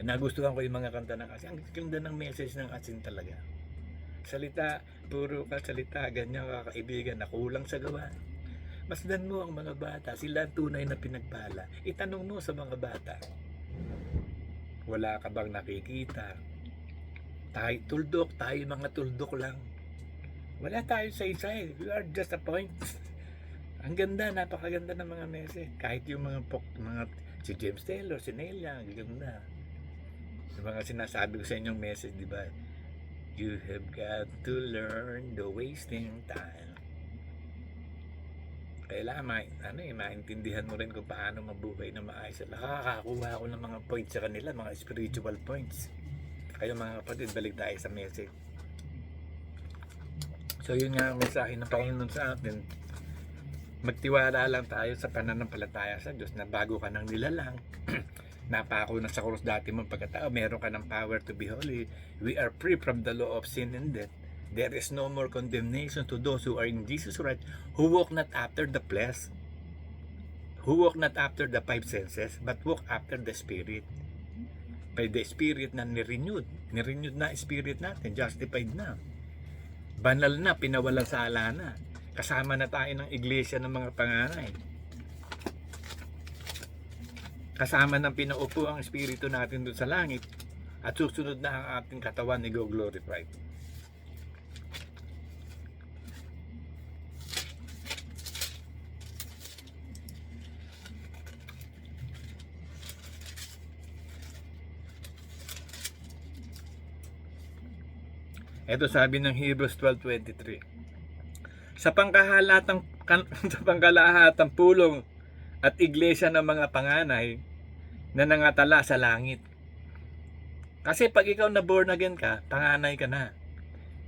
Nagustuhan ko yung mga kanta ng asin. Ang ganda ng message ng asin talaga. Salita, puro salita, ganyan kakaibigan, na kulang sa gawa. Masdan mo ang mga bata, sila ang tunay na pinagpala. Itanong mo sa mga bata, wala ka bang nakikita? Tayo mga tuldok lang. Wala tayo sa isa eh. We are just a point. Ang ganda, napakaganda ng mga message. Kahit yung mga si James Taylor, si Nelia, ang ganda. Yung mga sinasabi ko sa inyong message, di ba? You have got to learn the wasting time. Kailangan maintindihan mo rin kung paano mabuhay na maayos. Nakakakuha ako ng mga points sa kanila, mga spiritual points. Kaya mga kapatid, balik tayo sa message. So yun nga ang mensahe ng Panginoon sa atin. Magtiwala lang tayo sa pananampalataya sa Diyos na bago ka nang nilalang, napako na sa krus dati mong pagkatao, meron ka ng power to be holy. We are free from the law of sin and death. There is no more condemnation to those who are in Jesus Christ, who walk not after the flesh, who walk not after the five senses, but walk after the Spirit. By the Spirit na nirenewed na Spirit natin, justified na, banal na, pinawalang sala na, kasama na tayo ng iglesia ng mga panganay, kasama ng pinaupo ang Espiritu natin doon sa langit, at susunod na ang ating katawan ni glorified. Ito sabi ng Hebrews 12:23. Sa pangkalahatang pulong at iglesia ng mga panganay na nangatala sa langit. Kasi pag ikaw na born again ka, panganay ka na.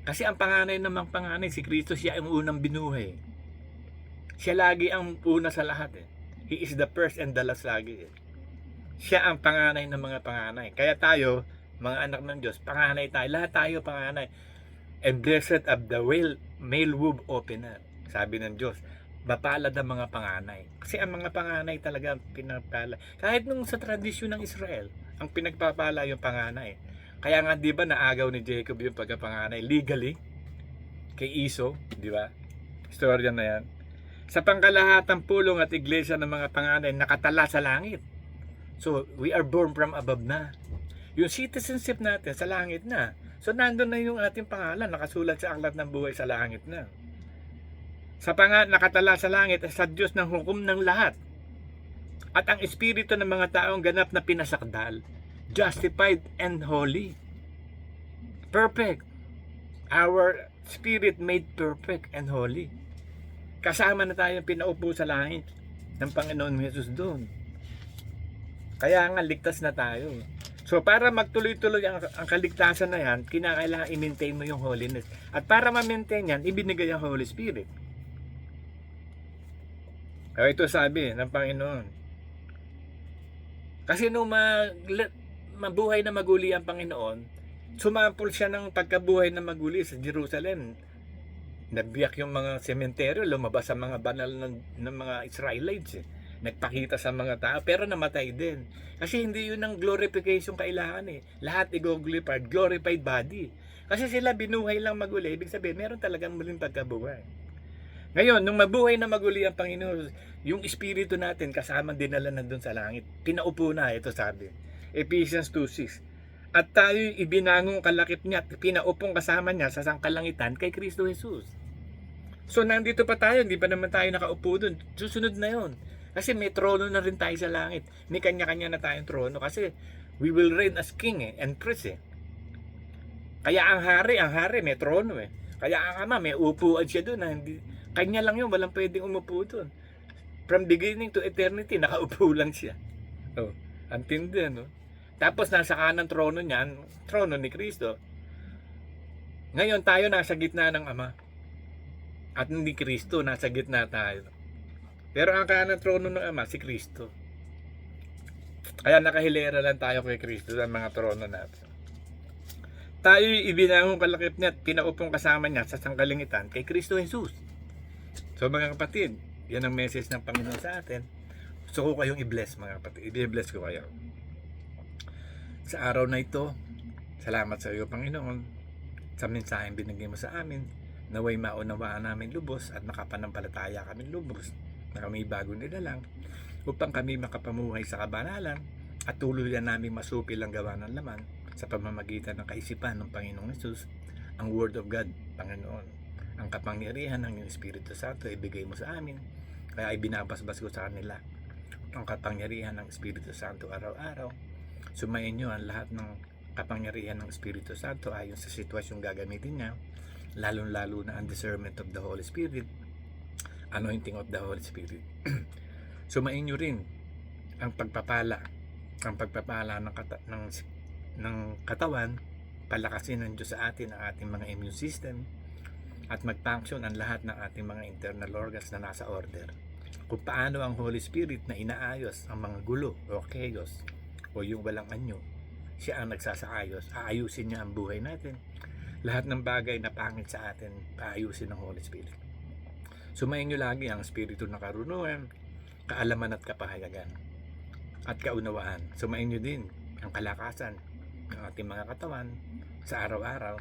Kasi ang panganay namang panganay, si Kristo, siya ang unang binuhay. Siya lagi ang una sa lahat eh. He is the first and the last lagi eh. Siya ang panganay ng mga panganay. Kaya tayo, mga anak ng Diyos, panganay tayo. Lahat tayo panganay. And blessed of the male womb opener. Sabi ng Diyos, mapalad ang mga panganay. Kasi ang mga panganay talaga pinapala. Kahit nung sa tradisyon ng Israel, ang pinagpapala yung panganay. Kaya nga 'di ba naagaw ni Jacob yung pagkapanganay legally kay Esau, 'di ba? Istorya na 'yan. Sa pangkalahatang pulong at iglesia ng mga panganay nakatala sa langit. So, we are born from above na. Yung citizenship natin sa langit na. So, nandun na yung ating pangalan, nakasulat sa aklat ng buhay sa langit na. Nakatala sa langit sa Diyos ng hukom ng lahat. At ang espiritu ng mga taong ganap na pinasakdal, justified and holy. Perfect. Our spirit made perfect and holy. Kasama na tayo pinaupo sa langit ng Panginoon Jesus doon. Kaya nga ligtas na tayo. So para magtuloy-tuloy ang kaligtasan na yan, kinakailangan i-maintain mo yung holiness. At para ma-maintain yan, ibinigay ang Holy Spirit. So ito sabi ng Panginoon. Kasi nung mabuhay na maguli ang Panginoon, sumample siya ng pagkabuhay na maguli sa Jerusalem. Nagbiyak yung mga sementeryo, lumabas ang mga banal ng mga Israelites eh. Nagpakita sa mga tao, pero namatay din. Kasi hindi yun ang glorification kailangan eh. Lahat i-glorified, glorified body. Kasi sila binuhay lang maguli, ibig sabihin, meron talagang muling pagkabuhay. Ngayon, nung mabuhay na maguli ang Panginoon, yung espiritu natin kasama dinala na doon sa langit. Pinaupo na, ito sabi. Ephesians 2:6. At tayo ibinangong kalakip niya at pinaupong kasama niya sa sangkalangitan kay Kristo Jesus. So nandito pa tayo, hindi pa naman tayo nakaupo doon. Susunod na yon. Kasi may trono na rin tayo sa langit. May kanya-kanya na tayong trono kasi we will reign as king and priest eh. Kaya ang hari may trono eh. Kaya ang ama may upuan siya doon na hindi, kanya lang yun, walang pwedeng umupo doon. From beginning to eternity, nakaupo lang siya. Oh, antindi no? Tapos nasa kanang trono niyan, trono ni Kristo. Ngayon tayo nasa gitna ng Ama. At ni Kristo, nasa gitna tayo. Pero ang kanang trono ng Ama, si Kristo. Kaya nakahilera lang tayo kay Kristo sa mga trono natin. Tayo ibinangong kalakip niya at pinaupong kasama niya sa sangkalangitan kay Kristo Jesus. So mga kapatid, yan ang message ng Panginoon sa atin. Gusto ko kayong i-bless mga kapatid. I-bless ko kayo. Sa araw na ito, salamat sa iyo Panginoon sa mensaheng binigay mo sa amin. Naway maunawaan namin lubos at makapanampalataya kami lubos na kami bagong nilalang upang kami makapamuhay sa kabanalan at tuluyan namin masupil ang gawa ng laman sa pamamagitan ng kaisipan ng Panginoong Hesus, ang Word of God, Panginoon. Ang kapangyarihan ng iyong Espiritu Santo ibigay mo sa amin, kaya ibinabasbas ko sa kanila ang kapangyarihan ng Espiritu Santo araw-araw. Sumayin nyo ang lahat ng kapangyarihan ng Espiritu Santo ayon sa sitwasyong gagamitin niya, lalong-lalo na ang discernment of the Holy Spirit, anointing of the Holy Spirit. Sumayin nyo rin ang pagpapala ng katawan, palakasin ng Diyos sa atin ang ating mga immune system, at mag-function ang lahat ng ating mga internal organs na nasa order. Kung paano ang Holy Spirit na inaayos ang mga gulo o chaos o yung walang anyo, siya ang nagsasaayos. Aayusin niya ang buhay natin. Lahat ng bagay na pangit sa atin, aayusin ng Holy Spirit. Sumayin niyo lagi ang espiritu ng karunungan, kaalaman at kapahayagan at kaunawaan. Sumayin niyo din ang kalakasan ng ating mga katawan sa araw-araw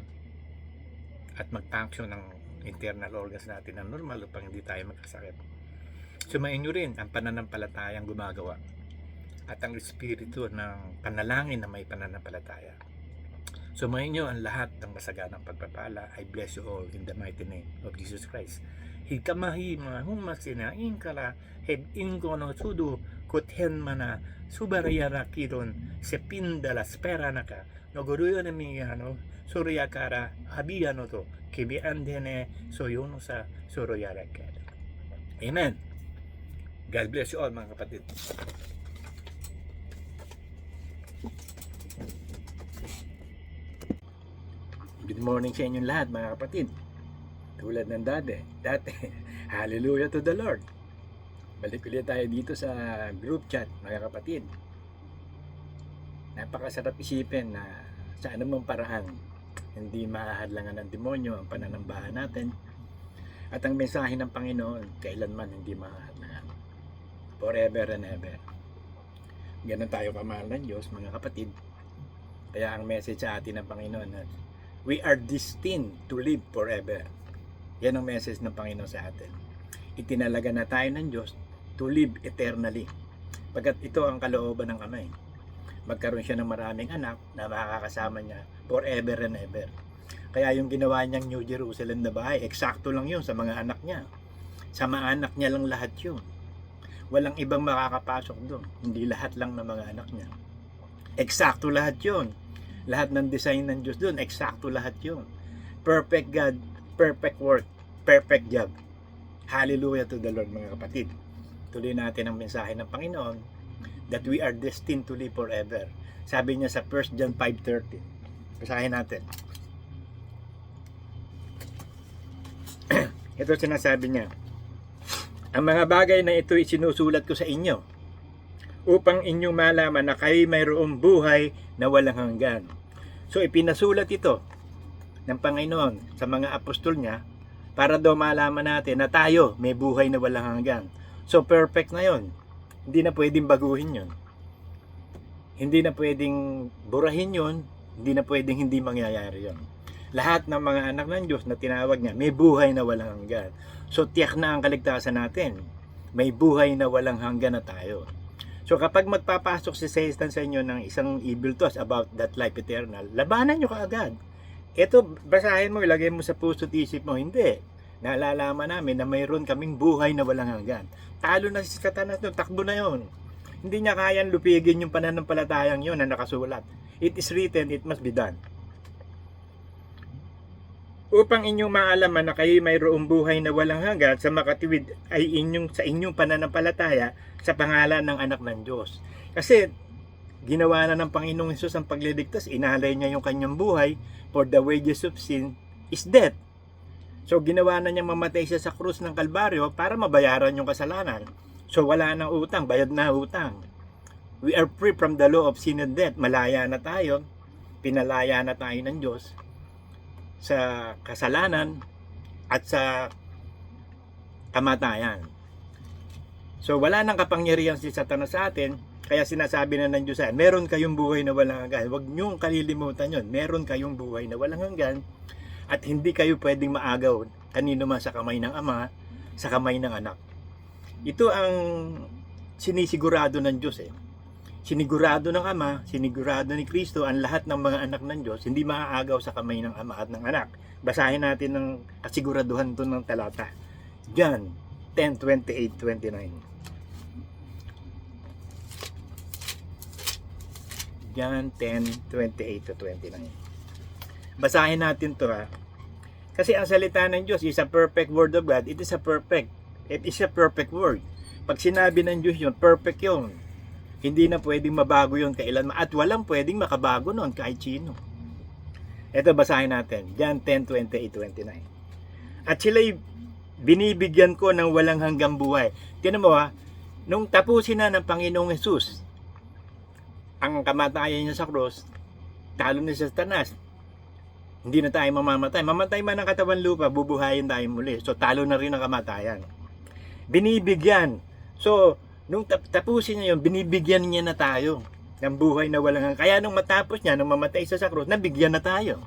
at mag-function ng internal organs natin ng normal upang hindi tayo magkasakit. Sumayin nyo rin ang pananampalatayang gumagawa at ang espiritu ng panalangin na may pananampalataya. Sumayin nyo ang lahat ng masaganang pagpapala. I bless you all in the mighty name of Jesus Christ. Hikamahi mga humasinain kala heb ingono sudu kuthen mana subarayara kiron sepindala spera naka nogoruyo na miyano surya kara habiyano to kibi andene soyono sa suroyara kara. Amen. God bless you all mga kapatid. Good morning sa inyong lahat mga kapatid. Tulad ng dati, hallelujah to the Lord. Balik ulit tayo dito sa group chat mga kapatid. Napakasarap isipin na sa anumang paraan hindi mahahadlangan ng demonyo ang pananambahan natin at ang mensahe ng Panginoon kailanman hindi mahahadlangan. Forever and ever. Ganun tayo kamahal ng Diyos mga kapatid. Kaya ang message sa atin ng Panginoon na we are destined to live forever. Yan ang message ng Panginoon sa atin. Itinalaga na tayo ng Diyos to live eternally. Pagkat ito ang kalooban ng Ama. Magkaroon siya ng maraming anak na makakasama niya forever and ever. Kaya yung ginawa niyang New Jerusalem na bahay, eksakto lang yun sa mga anak niya. Sa mga anak niya lang lahat yun. Walang ibang makakapasok doon. Hindi lahat lang ng mga anak niya. Eksakto lahat yun. Lahat ng design ng Diyos doon, eksakto lahat yun. Perfect God, perfect work, perfect job. Hallelujah to the Lord mga kapatid. Tuloy natin ang mensahe ng Panginoon that we are destined to live forever. Sabi niya sa 1 John 5:13. Basahin natin. Ito sinasabi niya. Ang mga bagay na ito isinusulat ko sa inyo upang inyong malaman na kayo mayroong buhay na walang hanggan. So ipinasulat ito ng Panginoon sa mga apostol niya para daw malaman natin na tayo may buhay na walang hanggan. So perfect na yon. Hindi na pwedeng baguhin yon. Hindi na pwedeng burahin yon. Hindi na pwedeng hindi mangyayari yon. Lahat ng mga anak ng Diyos na tinawag niya may buhay na walang hanggan. So tiyak na ang kaligtasan natin. May buhay na walang hanggan na tayo. So kapag magpapasok si Satan sa inyo ng isang evil thoughts about that life eternal, labanan nyo kaagad. Ito, basahin mo, ilagay mo sa puso at isip mo, hindi. Naalalaman namin na mayroon kaming buhay na walang hanggan. Talo na si Satanas doon, takbo na yon. Hindi niya kayang lupigin yung pananampalatayang yun na nakasulat. It is written, it must be done. Upang inyong maalaman na kayo mayroong buhay na walang hanggan sa makatiwid ay sa inyong pananampalataya sa pangalan ng anak ng Diyos. Kasi ginawa na ng Panginoong Hesus ang pagliligtas, inalay niya yung kanyang buhay, for the wages of sin is death. So ginawa na niya mamatay siya sa krus ng Kalbaryo para mabayaran yung kasalanan. So wala nang utang, bayad na utang. We are free from the law of sin and death. Malaya na tayo, pinalaya na tayo ng Diyos sa kasalanan at sa kamatayan. So wala nang kapangyarihan si Satanas sa atin, kaya sinasabi na ng Diyos, meron kayong buhay na walang hanggan. Huwag niyong kalilimutan yun. Meron kayong buhay na walang hanggan at hindi kayo pwedeng maagaw kanino man sa kamay ng Ama, sa kamay ng Anak. Ito ang sinisigurado ng Diyos Sinigurado ng Ama, sinigurado ni Kristo ang lahat ng mga anak ng Diyos, hindi maaagaw sa kamay ng Ama at ng Anak. Basahin natin ng kasiguraduhan ito ng talata. John 10:28-29. John 10:28-29. Basahin natin ito Kasi ang salita ng Diyos is a perfect word of God. It is a perfect word. Pag sinabi ng Diyos yun, perfect yun. Hindi na pwedeng mabago yun kailanman at walang pwedeng makabago nun kahit sino. Ito basahin natin. John 10:28-29. At sila'y binibigyan ko ng walang hanggang buhay. Tinan mo nung tapusin na ng Panginoong Hesus ang kamatayan niya sa krus, talo na sa Satanas. Hindi na tayo mamamatay. Mamatay man ang katawan lupa, bubuhayin tayo muli. So talo na rin ang kamatayan. Binibigyan. So, nung tapusin niya yun, binibigyan niya na tayo ng buhay na walang hanggan. Kaya nung matapos niya, nung mamatay sa krus, nabigyan na tayo.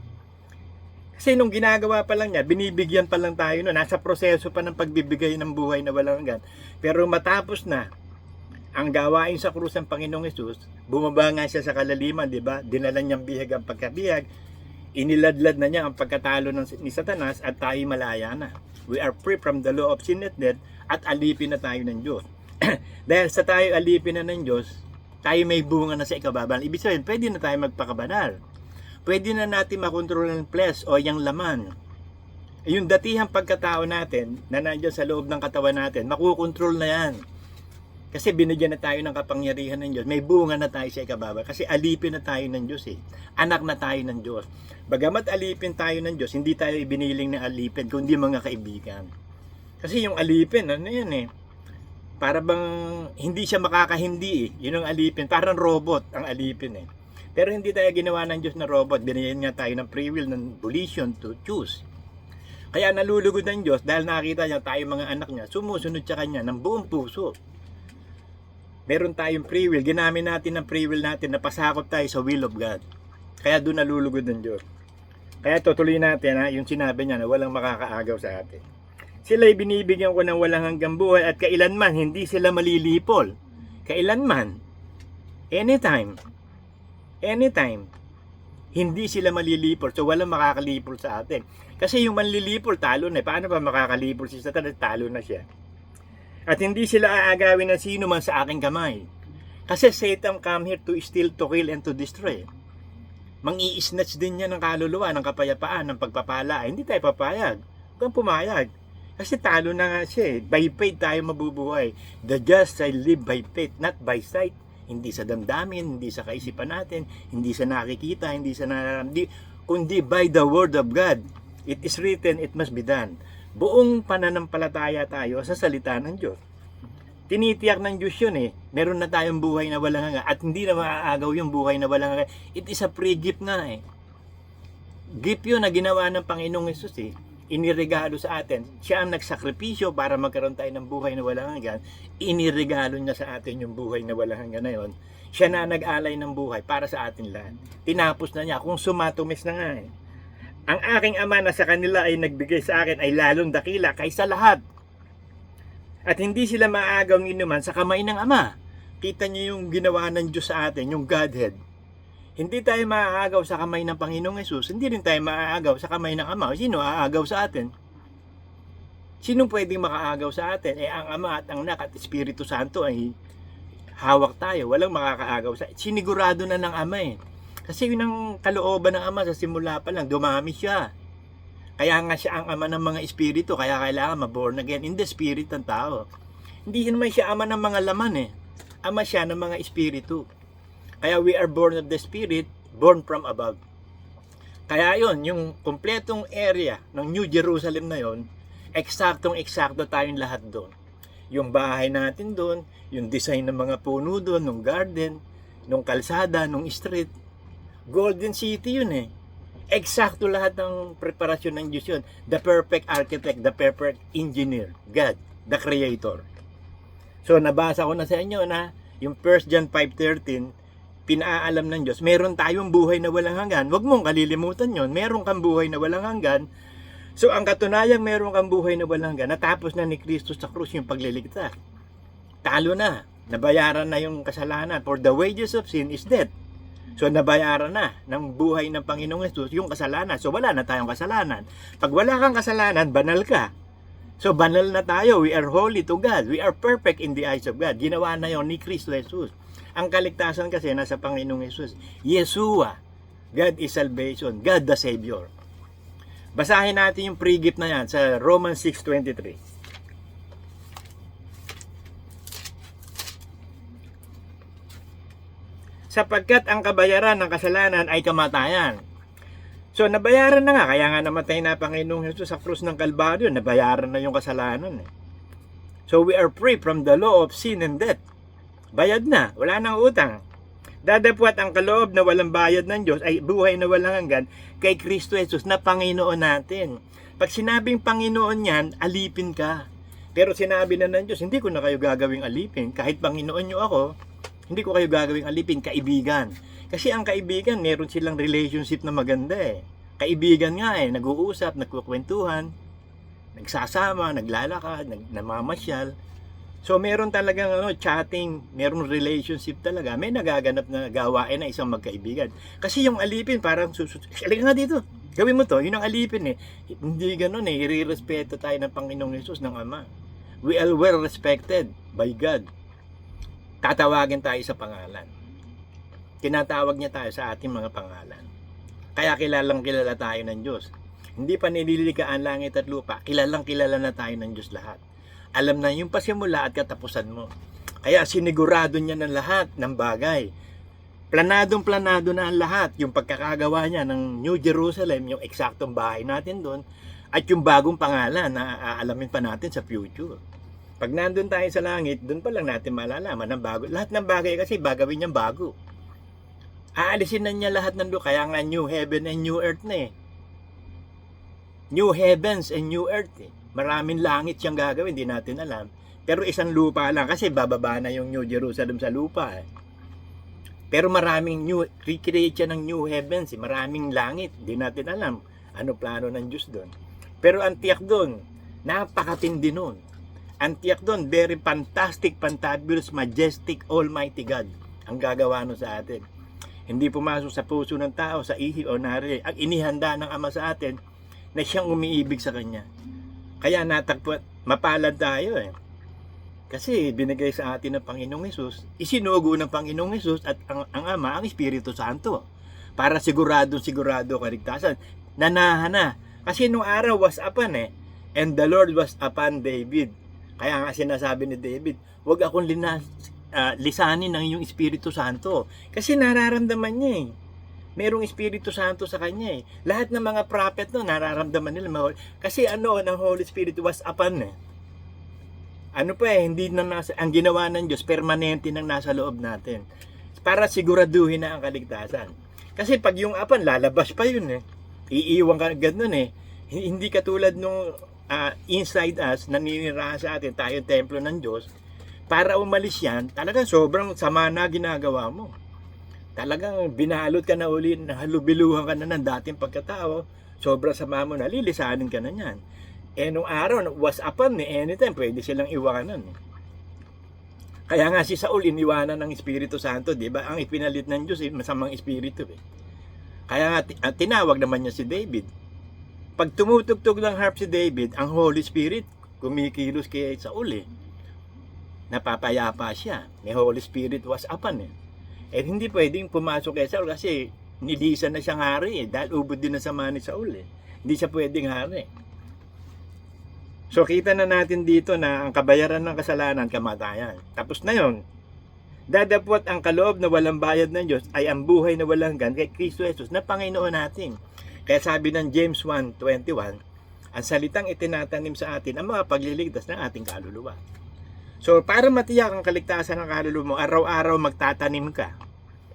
Kasi nung ginagawa pa lang niya, binibigyan pa lang tayo no. Nasa proseso pa ng pagbibigay ng buhay na walang hanggan. Pero matapos na ang gawain sa krus ng Panginoong Hesus, bumaba nga siya sa kalaliman, di ba? Dinala niyang bihag ang pagkabihag, iniladlad na niya ang pagkatalo ni Satanas at tayo malaya na. We are free from the law of sin and death at alipin na tayo ng Diyos. Dahil sa tayo alipin na ng Diyos, tayo may bunga na sa ikababanal. Ibig sabihin, pwede na tayo magpakabanal. Pwede na natin makontrol ng flesh o yung laman. Yung datihang pagkatao natin na nandiyan sa loob ng katawan natin, makukontrol na yan. Kasi binigyan na tayo ng kapangyarihan ng Diyos. May bunga na tayo sa ikababa. Kasi alipin na tayo ng Diyos Anak na tayo ng Diyos. Bagamat alipin tayo ng Diyos, hindi tayo ibiniling na alipin, kundi mga kaibigan. Kasi yung alipin, ano yan para bang hindi siya makakahindi Yun ang alipin. Parang robot ang alipin Pero hindi tayo ginawa ng Diyos na robot. Binigyan nga tayo ng free will, ng volition to choose. Kaya nalulugod ng Diyos dahil nakita niya tayo mga anak niya, sumusunod sa Kanya ng buong puso. Meron tayong free will. Ginamit natin ang free will natin na pasakop tayo sa will of God. Kaya doon nalulugod ng Diyos. Kaya tutuloy natin yung sinabi niya na walang makakaagaw sa atin. Sila'y binibigyan ko ng walang hanggang buhay at kailanman hindi sila malilipol. Kailanman. Anytime. Hindi sila malilipol. So walang makakalipol sa atin. Kasi yung manlilipol, talo na. Paano ba makakalipol si Satan? Talo na siya. At hindi sila aagawin ng sino man sa aking kamay. Kasi Satan come here to steal, to kill, and to destroy. Mang-i-snatch din niya ng kaluluwa, ng kapayapaan, ng pagpapala. Hindi tayo papayag. Huwag kang pumayag. Kasi talo na nga siya By faith tayo mabubuhay. The just shall live by faith, not by sight. Hindi sa damdamin, hindi sa kaisipan natin, hindi sa nakikita, hindi sa nararamdaman, kundi by the word of God. It is written, it must be done. Buong pananampalataya tayo sa salita ng Diyos. Tinitiyak ng Diyos yun Meron na tayong buhay na walang hanggan at hindi na maaagaw yung buhay na walang hanggan. It is a free gift nga Gift yun na ginawa ng Panginoong Hesus Iniregalo sa atin. Siya ang nagsakripisyo para magkaroon tayo ng buhay na walang hanggan. Iniregalo niya sa atin yung buhay na walang hanggan na yun. Siya na nag-alay ng buhay para sa atin lahat. Tinapos na niya kung sumatumis na nga Ang aking ama na sa kanila ay nagbigay sa akin ay lalong dakila kaysa lahat. At hindi sila maagaw inuman sa kamay ng Ama. Kita niyo yung ginawa ng Diyos sa atin, yung Godhead. Hindi tayo maaagaw sa kamay ng Panginoong Hesus, hindi rin tayo maaagaw sa kamay ng Ama. Sino aagaw sa atin? Sino pwedeng makaagaw sa atin? Ang Ama at ang Anak at Espiritu Santo ay hawak tayo. Walang makakaagaw sa atin. Sinigurado na ng Ama Kasi yun ang kalooban ng Ama sa simula pa lang, dumami siya. Kaya nga siya ang Ama ng mga espiritu, kaya kailangan ma-born again in the spirit ng tao. Hindi naman siya Ama ng mga laman Ama siya ng mga espiritu. Kaya we are born of the Spirit, born from above. Kaya yon yung kompletong area ng New Jerusalem na yon, eksaktong-eksakto tayong lahat doon. Yung bahay natin doon, yung design ng mga puno doon, ng garden, ng kalsada, ng street. Golden City yun Eksakto lahat ng preparasyon ng Diyos yun. The perfect architect, the perfect engineer, God, the Creator. So nabasa ko na sa inyo na yung 1 John 5:13, pinaalam ng Diyos, meron tayong buhay na walang hanggan. Huwag mong kalilimutan yon. Meron kang buhay na walang hanggan. So ang katunayang meron kang buhay na walang hanggan, natapos na ni Kristo sa krus yung pagliligtas. Talo na. Nabayaran na yung kasalanan. For the wages of sin is death. So nabayaran na ng buhay ng Panginoong Hesus yung kasalanan. So wala na tayong kasalanan. Pag wala kang kasalanan, banal ka. So banal na tayo. We are holy to God. We are perfect in the eyes of God. Ginawa na yon ni Kristo Jesus. Ang kaligtasan kasi nasa Panginoong Hesus. Yeshua. God is salvation. God the Savior. Basahin natin yung pre-gift na yan sa Romans 6:23. Sapagkat ang kabayaran ng kasalanan ay kamatayan. So nabayaran na nga, kaya nga namatay na Panginoong Hesus sa krus ng Kalbaryo, nabayaran na yung kasalanan. So we are free from the law of sin and death. Bayad na, wala nang utang. Dadapwat ang kaloob na walang bayad ng Diyos ay buhay na walang hanggan kay Kristo Jesus na Panginoon natin. Pag sinabing Panginoon yan, alipin ka. Pero sinabi na ng Diyos, hindi ko na kayo gagawing alipin. Kahit Panginoon nyo ako, hindi ko kayo gagawing alipin, kaibigan. Kasi ang kaibigan, meron silang relationship na maganda eh. Kaibigan nga eh, nag-uusap, nagkukwentuhan, nagsasama, naglalakad, namamasyal. So meron talagang chatting, meron relationship talaga. May nagaganap na gawain na isang magkaibigan. Kasi yung alipin parang halika nga dito. Gawin mo to, yun ang alipin eh. Hindi ganoon eh, irerespeto tayo ng Panginoong Hesus ng Ama. We are well respected by God. Tatawagin tayo sa pangalan. Tinatawag niya tayo sa ating mga pangalan. Kaya kilalang kilala tayo ng Diyos. Hindi pa nililikaan langit at lupa, kilalang kilala na tayo ng Diyos lahat. Alam na yung pasimula at katapusan mo. Kaya sinigurado niya ng lahat ng bagay. Planadong-planado na ang lahat. Yung pagkakagawa niya ng New Jerusalem, yung eksaktong bahay natin doon, at yung bagong pangalan na aalamin pa natin sa future. Pag nandun tayo sa langit, doon pa lang natin malalaman ng bago. Lahat ng bagay kasi bagawin niyang bago. Aalisin na niya lahat ng kaya nga new heaven and new earth na eh. New heavens and new earth eh. Maraming langit siyang gagawin, hindi natin alam. Pero isang lupa lang kasi bababa na yung New Jerusalem sa lupa eh. Pero maraming recreate siya ng new heavens eh. Maraming langit, hindi natin alam ano plano ng Diyos doon. Pero ang tiyak doon, napakatindi nun. Ang tiyak doon, very fantastic, fantabulous, majestic, almighty God ang gagawa nun sa atin. Hindi pumasok sa puso ng tao, sa ihi o nari. Ang inihanda ng Ama sa atin na siyang umiibig sa Kanya. Kaya natagpuan, mapalad tayo eh. Kasi binigay sa atin ng Panginoong Hesus, isinugo ng Panginoong Hesus at ang Ama, ang Espiritu Santo. Para sigurado kaligtasan. Nanahan na. Kasi nung araw was upon eh. And the Lord was upon David. Kaya nga sinasabi ni David, huwag akong lisanin ng iyong Espiritu Santo. Kasi nararamdaman niya eh. Merong Espiritu Santo sa kanya eh. Lahat ng mga prophet no, nararamdaman nila. Kasi ng Holy Spirit was upon eh. Ano pa eh, hindi na ang ginawa ng Diyos, permanente nang nasa loob natin. Para siguraduhin na ang kaligtasan. Kasi pag yung upon, lalabas pa yun eh. Iiwan ka agad nun eh. Hindi katulad nung inside us, naninirahan sa atin, tayong templo ng Diyos. Para umalis yan, talagang sobrang sama na ginagawa mo. Talagang binalot ka na uli, halubiluhan ka na ng dating pagkatao, sobrang sama mo na, lilisanin ka na yan. Eh nung araw, was upon anytime, pwede silang iwanan. Kaya nga si Saul, iniwanan ng Espiritu Santo, di ba? Ang ipinalit ng Diyos, masamang espiritu. Kaya nga, tinawag naman niya si David. Pag tumutugtog ng harp si David, ang Holy Spirit, kumikilos kay Saul napapayapa siya. May Holy Spirit was upon Eh hindi pwedeng pumasok kay Saul kasi nilisan na siyang hari dahil ubod din na sama ni Saul Hindi siya pwedeng hari. So kita na natin dito na ang kabayaran ng kasalanan, kamatayan. Tapos na yon. Dadapwat ang kaloob na walang bayad ng Diyos ay ang buhay na walang hanggan kay Kristo Jesus na Panginoon natin. Kaya sabi ng James 1:21, ang salitang itinatanim sa atin ang mga pagliligtas ng ating kaluluwa. So para matiyak ang kaligtasan ng kaluluwa mo, araw-araw magtatanim ka.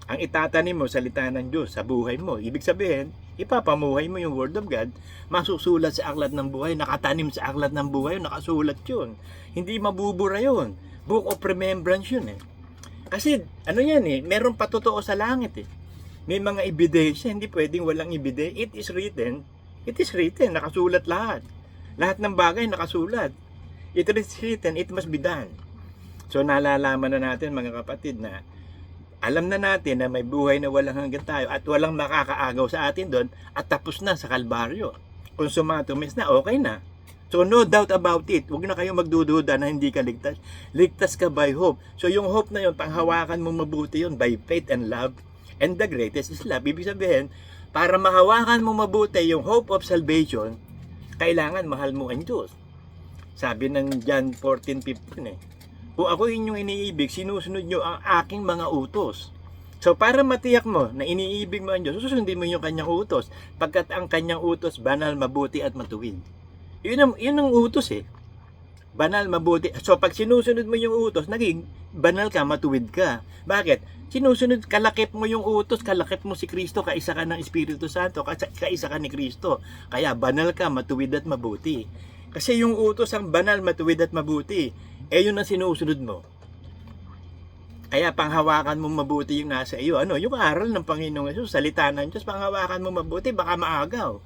Ang itatanim mo, salita ng Diyos sa buhay mo. Ibig sabihin, ipapamuhay mo yung Word of God, masusulat sa aklat ng buhay, nakatanim sa aklat ng buhay, nakasulat yun. Hindi mabubura yun. Book of Remembrance yun Kasi, yan meron patotoo sa langit May mga ebidensya, hindi pwedeng walang ebidensya. It is written, nakasulat lahat. Lahat ng bagay nakasulat. It is written, it must be done. So, nalalaman na natin mga kapatid na alam na natin na may buhay na walang hanggan tayo at walang makakaagaw sa atin doon at tapos na sa Kalbaryo. Kung sumatumis na, okay na. So no doubt about it. Huwag na kayong magdududa na hindi ka ligtas. Ligtas ka by hope. So yung hope na yun, panghawakan mo mabuti yun by faith and love. And the greatest is love. Ibig sabihin, para mahawakan mo mabuti yung hope of salvation, kailangan mahal mo ang Diyos. Sabi ng John 14:15 Kung ako inyong iniibig, sinusunod nyo ang aking mga utos. So para matiyak mo na iniibig mo ang Diyos, susundin mo yung kanyang utos, pagkat ang kanyang utos banal, mabuti at matuwid. Yun ang utos eh. Banal, mabuti. So pag sinusunod mo yung utos, naging banal ka, matuwid ka. Bakit? Sinusunod, kalakip mo yung utos, kalakip mo si Kristo, kaisa ka ng Espiritu Santo, kaisa ka ni Kristo. Kaya banal ka, matuwid at mabuti. Kasi yung utos ang banal, matuwid at mabuti. Yun ang sinusunod mo. Kaya panghawakan mo mabuti yung nasa iyo. Yung aral ng Panginoong Yesus, salita ng Diyos, panghawakan mo mabuti, baka maagaw.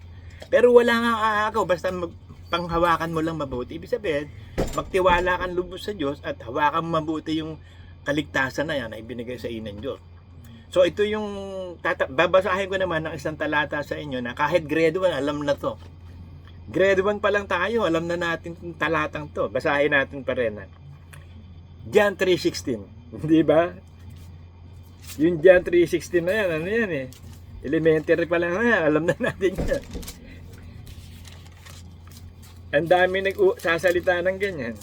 Pero wala nga aagaw, basta panghawakan mo lang mabuti. Ibig sabihin, magtiwala kang lubos sa Diyos at hawakan mo mabuti yung kaligtasan na yan na ibinigay sa iyo ng Diyos. So ito yung, babasahin ko naman ng isang talata sa inyo na kahit grade 1, alam na to. Grade 1 pa lang tayo, alam na natin yung talatang to. Basahin natin pa rin. John 3:16. Di ba? Yung John 3:16 na yan, ano yan eh. Elementary pa lang na yan, alam na natin yan. Ang dami nagsasalita ng ganyan.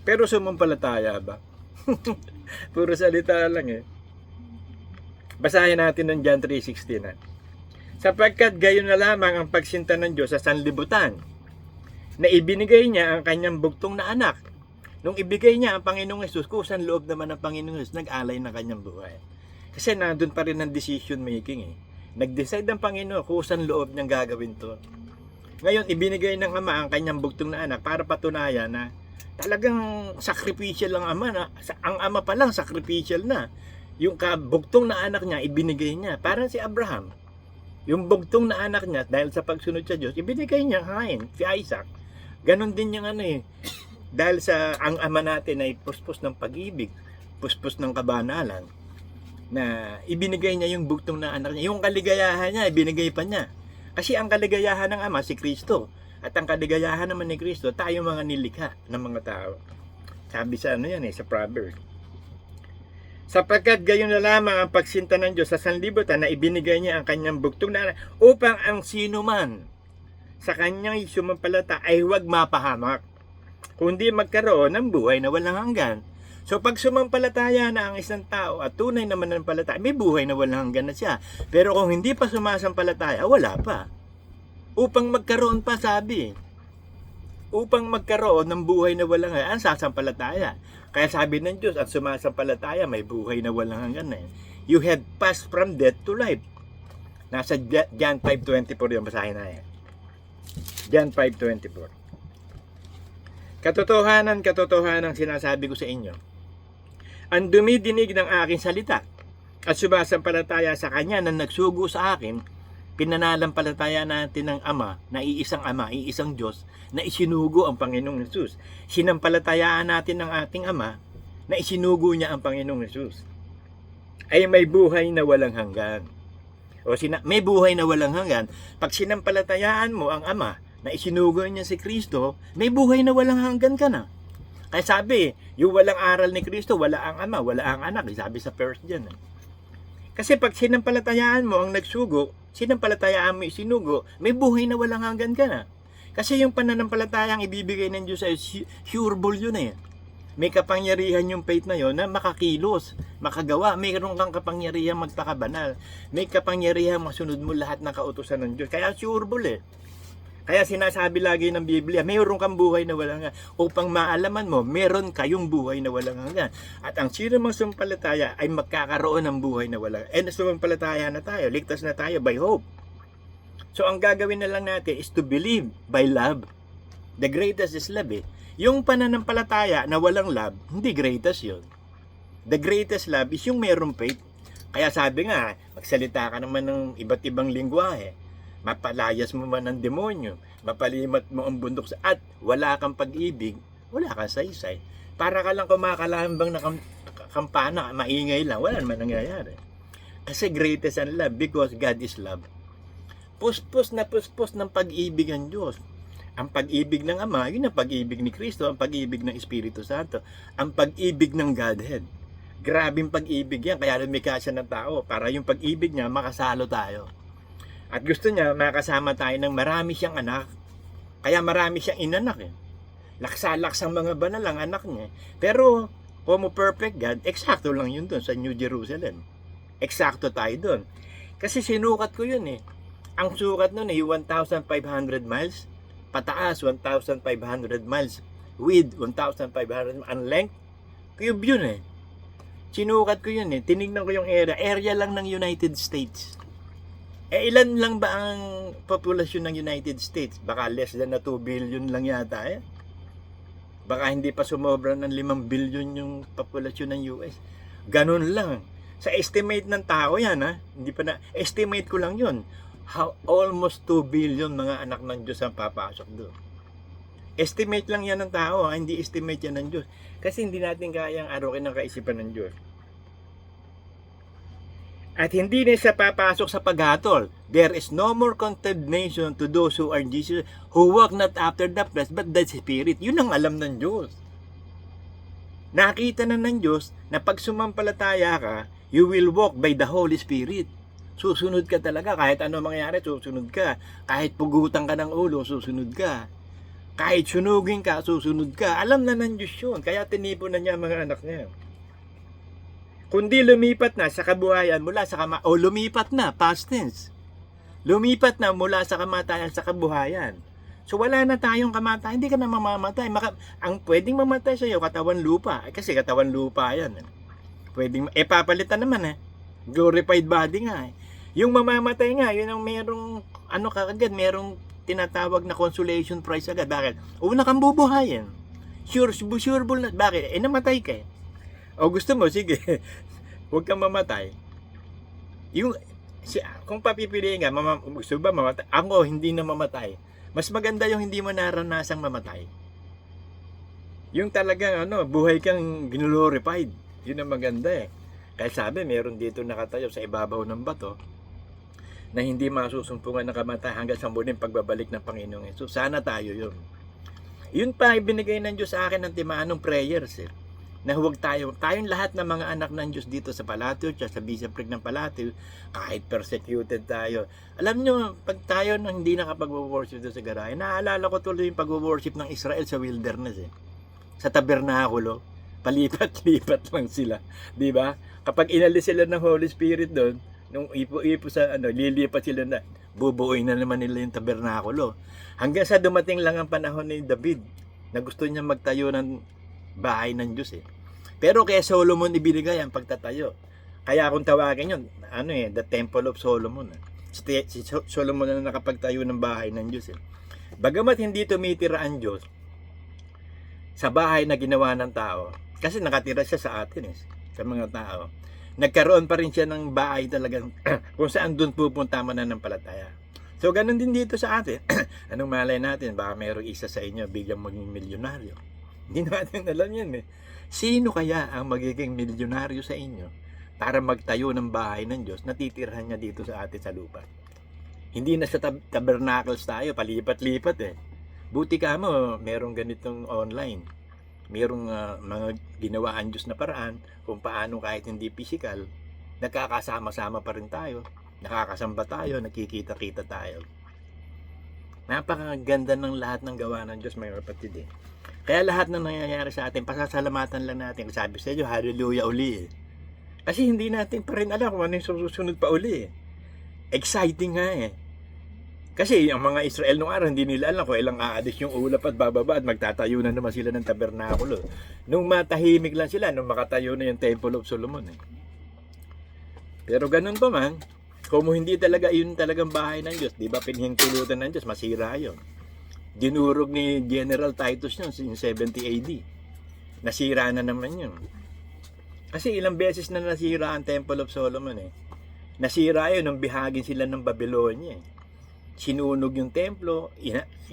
Pero sumampalataya ba? Puro salita lang eh. Basahin natin ng John 3:16 na. Sapagkat gayon na lamang ang pagsinta ng Diyos sa sanlibutan, na ibinigay niya ang kanyang bugtong na anak. Nung ibigay niya ang Panginoong Hesus, kusang loob naman ng Panginoong Hesus, nag-alay ng kanyang buhay. Kasi nandun pa rin ang decision making eh. Nag-decide ang Panginoon, kusang loob niyang gagawin to. Ngayon, ibinigay ng Ama ang kanyang bugtong na anak para patunayan na talagang sacrificial ang Ama na. Ang Ama pa lang sacrificial na. Yung bugtong na anak niya, ibinigay niya. Parang si Abraham. Yung bugtong na anak niya, dahil sa pagsunod sa Diyos, ibinigay niya Cain, si Isaac. Ganon din yung dahil sa ang Ama natin ay puspos ng pag-ibig, puspos ng kabanalan, na ibinigay niya yung bugtong na anak niya. Yung kaligayahan niya, ibinigay pa niya. Kasi ang kaligayahan ng Ama, si Kristo. At ang kaligayahan naman ni Kristo, tayo mga nilikha ng mga tao. Sabi sa sa Proverbs. Sapagkat gayon na lamang ang pagsinta ng Diyos sa sanlibutan na ibinigay niya ang kanyang bugtong na anak upang ang sino man sa kanyang sumampalata ay huwag mapahamak, kundi magkaroon ng buhay na walang hanggan. So pag sumampalataya na ang isang tao at tunay na mananampalataya, may buhay na walang hanggan na siya. Pero kung hindi pa sumasampalataya, wala pa. Upang magkaroon pa, sabi. Upang magkaroon ng buhay na walang hanggan, ang sasampalataya. Kaya sabi ng Diyos, at sumasampalataya, may buhay na walang hanggan na. You have passed from death to life. Nasa John 5:24 yung basahin na yan. John 5:24. Katotohanan sinasabi ko sa inyo. Ang dumidinig ng aking salita at sumasampalataya sa kanya na nagsugo sa akin, pinananampalataya natin ng Ama, na iisang Diyos, na isinugo ang Panginoong Hesus. Sinampalatayaan natin ng ating Ama na isinugo niya ang Panginoong Hesus. Ay may buhay na walang hanggan. May buhay na walang hanggan. Pag sinampalatayaan mo ang Ama, na isinugo niya si Kristo, may buhay na walang hanggan ka na. Kaya sabi, yung walang aral ni Kristo, wala ang Ama, wala ang anak. Sabi sa 1 John. Kasi pag sinampalatayaan mo ang nagsugo, sinampalatayaan mo isinugo, may buhay na walang hanggan ka na. Kasi yung pananampalatayang ibibigay ng Diyos ay sureball yun eh. May kapangyarihan yung faith na yun na makakilos, makagawa. Mayroon kang kapangyarihan magpakabanal. May kapangyarihan masunod mo lahat ng kautusan ng Diyos. Kaya sureball eh. Kaya sinasabi lagi ng Biblia, mayroon kang buhay na walang hanggan. Upang maalaman mo, meron kayong buhay na walang hanggan. At ang sino mang sumampalataya ay magkakaroon ng buhay na walang hanggan. And sumampalataya na tayo, ligtas na tayo by hope. So ang gagawin na lang natin is to believe by love. The greatest is love eh. Yung pananampalataya na walang love, hindi greatest yun. The greatest love is yung mayroong faith. Kaya sabi nga, magsalita ka naman ng iba't ibang lingwahe. Mapalayas mo man ang demonyo, mapalimat mo ang bundok at wala kang pag-ibig, wala kang saysay. Para ka lang kumakalambang na kampana, maingay lang, wala naman nangyayari. Kasi greatest ang love because God is love. Puspos ng pag-ibig ang Diyos. Ang pag-ibig ng Ama, yun ang pag-ibig ni Kristo, ang pag-ibig ng Espiritu Santo, ang pag-ibig ng Godhead. Grabing pag-ibig yan, kaya lumikha siya ng tao para yung pag-ibig niya makasalo tayo. At gusto niya makasama tayo ng marami siyang anak. Kaya marami siyang inanak eh. Laksa-laksang mga banal ang anak niya. Pero, como perfect God, eksakto lang yun doon sa New Jerusalem. eksakto tayo doon. Kasi sinukat ko yun eh. Ang sukat nun ay 1,500 miles, pataas 1,500 miles, width 1,500, ang length, cube yun eh. Sinukat ko yun eh. Tinignan ko yung area lang ng United States. Ilan lang ba ang populasyon ng United States? Baka less than na 2 billion lang yata eh. Baka hindi pa sumobra ng 5 billion yung populasyon ng US. Ganun lang. Sa estimate ng tao yan ha. Hindi pa na, estimate ko lang yun. Almost 2 billion mga anak ng Diyos ang papasok doon. Estimate lang yan ng tao ha. Hindi estimate yan ng Diyos. Kasi hindi natin kayang arukin ang kaisipan ng Diyos. At hindi na siya papasok sa paghatol. There is no more condemnation to those who are Jesus, who walk not after the flesh, but the Spirit. Yun ang alam ng Diyos. Nakita na ng Diyos na pag sumampalataya ka, you will walk by the Holy Spirit. Susunod ka talaga. Kahit ano mangyari, susunod ka. Kahit pugutan ka ng ulo, susunod ka. Kahit sunugin ka, susunod ka. Alam na ng Diyos yun. Kaya tinipon na niya ang mga anak niya. Kundi lumipat na sa kabuhayan mula sa lumipat na, past tense. Lumipat na mula sa kamatayan sa kabuhayan. So wala na tayong kamatayan, hindi ka na mamamatay. Ang pwedeng mamatay sa iyo, katawan lupa. Kasi katawan lupa yan. Pwedeng, papalitan naman eh. Glorified body nga eh. Yung mamamatay nga, yun ang merong, kagad, merong tinatawag na consolation prize agad. Bakit? Una kang bubuhayin. Sure na. Bakit? Namatay ka eh. O gusto mo, sige, huwag kang mamatay. Kung papipiliin ka, gusto ba mamatay? Ako, hindi na mamatay. Mas maganda yung hindi mo naranasang mamatay. Yung talagang, buhay kang glorified. Yun ang maganda eh. Kaya sabi, meron dito nakatayo sa ibabaw ng bato na hindi masusumpungan ng kamatay hanggang sa muling pagbabalik ng Panginoong Hesus. Sana tayo yun. Yun pa, binigay ng Diyos sa akin ng timaanong prayers eh. Na huwag tayong lahat ng mga anak ng Diyos dito sa Palatio, sa bishopric ng Palatio, kahit persecuted tayo. Alam nyo, pag tayo nang hindi nakapag-worship doon sa garahe, naalala ko tuloy yung pag-worship ng Israel sa wilderness eh. Sa tabernakulo, palipat-lipat lang sila. Di ba? Kapag inalis sila ng Holy Spirit doon, nung ipo sa lilipat sila na, bubuoy na naman nila yung tabernakulo. Hanggang sa dumating lang ang panahon ni David, na gusto niya magtayo ng bahay ng Diyos eh. Pero kaya Solomon ibinigay ang pagtatayo. Kaya kung tawagin yun, the Temple of Solomon. Si Solomon na nakapagtayo ng bahay ng Diyos eh. Bagamat hindi tumitira ang Diyos sa bahay na ginawa ng tao, kasi nakatira siya sa atin eh, sa mga tao, nagkaroon pa rin siya ng bahay talagang kung saan doon pupunta mananampalataya. So ganun din dito sa atin. Anong malay natin, baka mayroong isa sa inyo biglang maging milyonaryo. Hindi natin alam yan eh. Sino kaya ang magiging milyonaryo sa inyo para magtayo ng bahay ng Diyos na titirhan niya dito sa atin sa lupa? Hindi na sa tabernacles tayo, palipat-lipat eh. Buti ka mo, merong ganitong online. Merong mga ginawaan Diyos na paraan kung paano kahit hindi physical, nagkakasama-sama pa rin tayo, nakakasamba tayo, nakikita-kita tayo. Napakaganda ng lahat ng gawa ng Diyos, mga kapatid eh. Kaya lahat ng nangyayari sa atin, pasasalamatan lang natin. Sabi sa inyo, hallelujah uli eh. Kasi hindi natin pa rin alam kung ano yung susunod pa uli eh. Exciting nga eh. Kasi ang mga Israel nung araw, hindi nila alam kung ilang aalis yung ulap at bababa at magtatayo na naman sila ng tabernakulo. Nung matahimik lang sila, nung makatayo na yung Temple of Solomon eh. Pero ganun pa man, kung hindi talaga yun talagang bahay ng Diyos, di ba pinahintulutan ng Diyos, masira yun. Dinurog ni General Titus yun in 70 AD. Nasira na naman yun. Kasi ilang beses na nasira ang Temple of Solomon eh. Nasira yun nung bihagin sila ng Babylonia eh. Sinunog yung templo,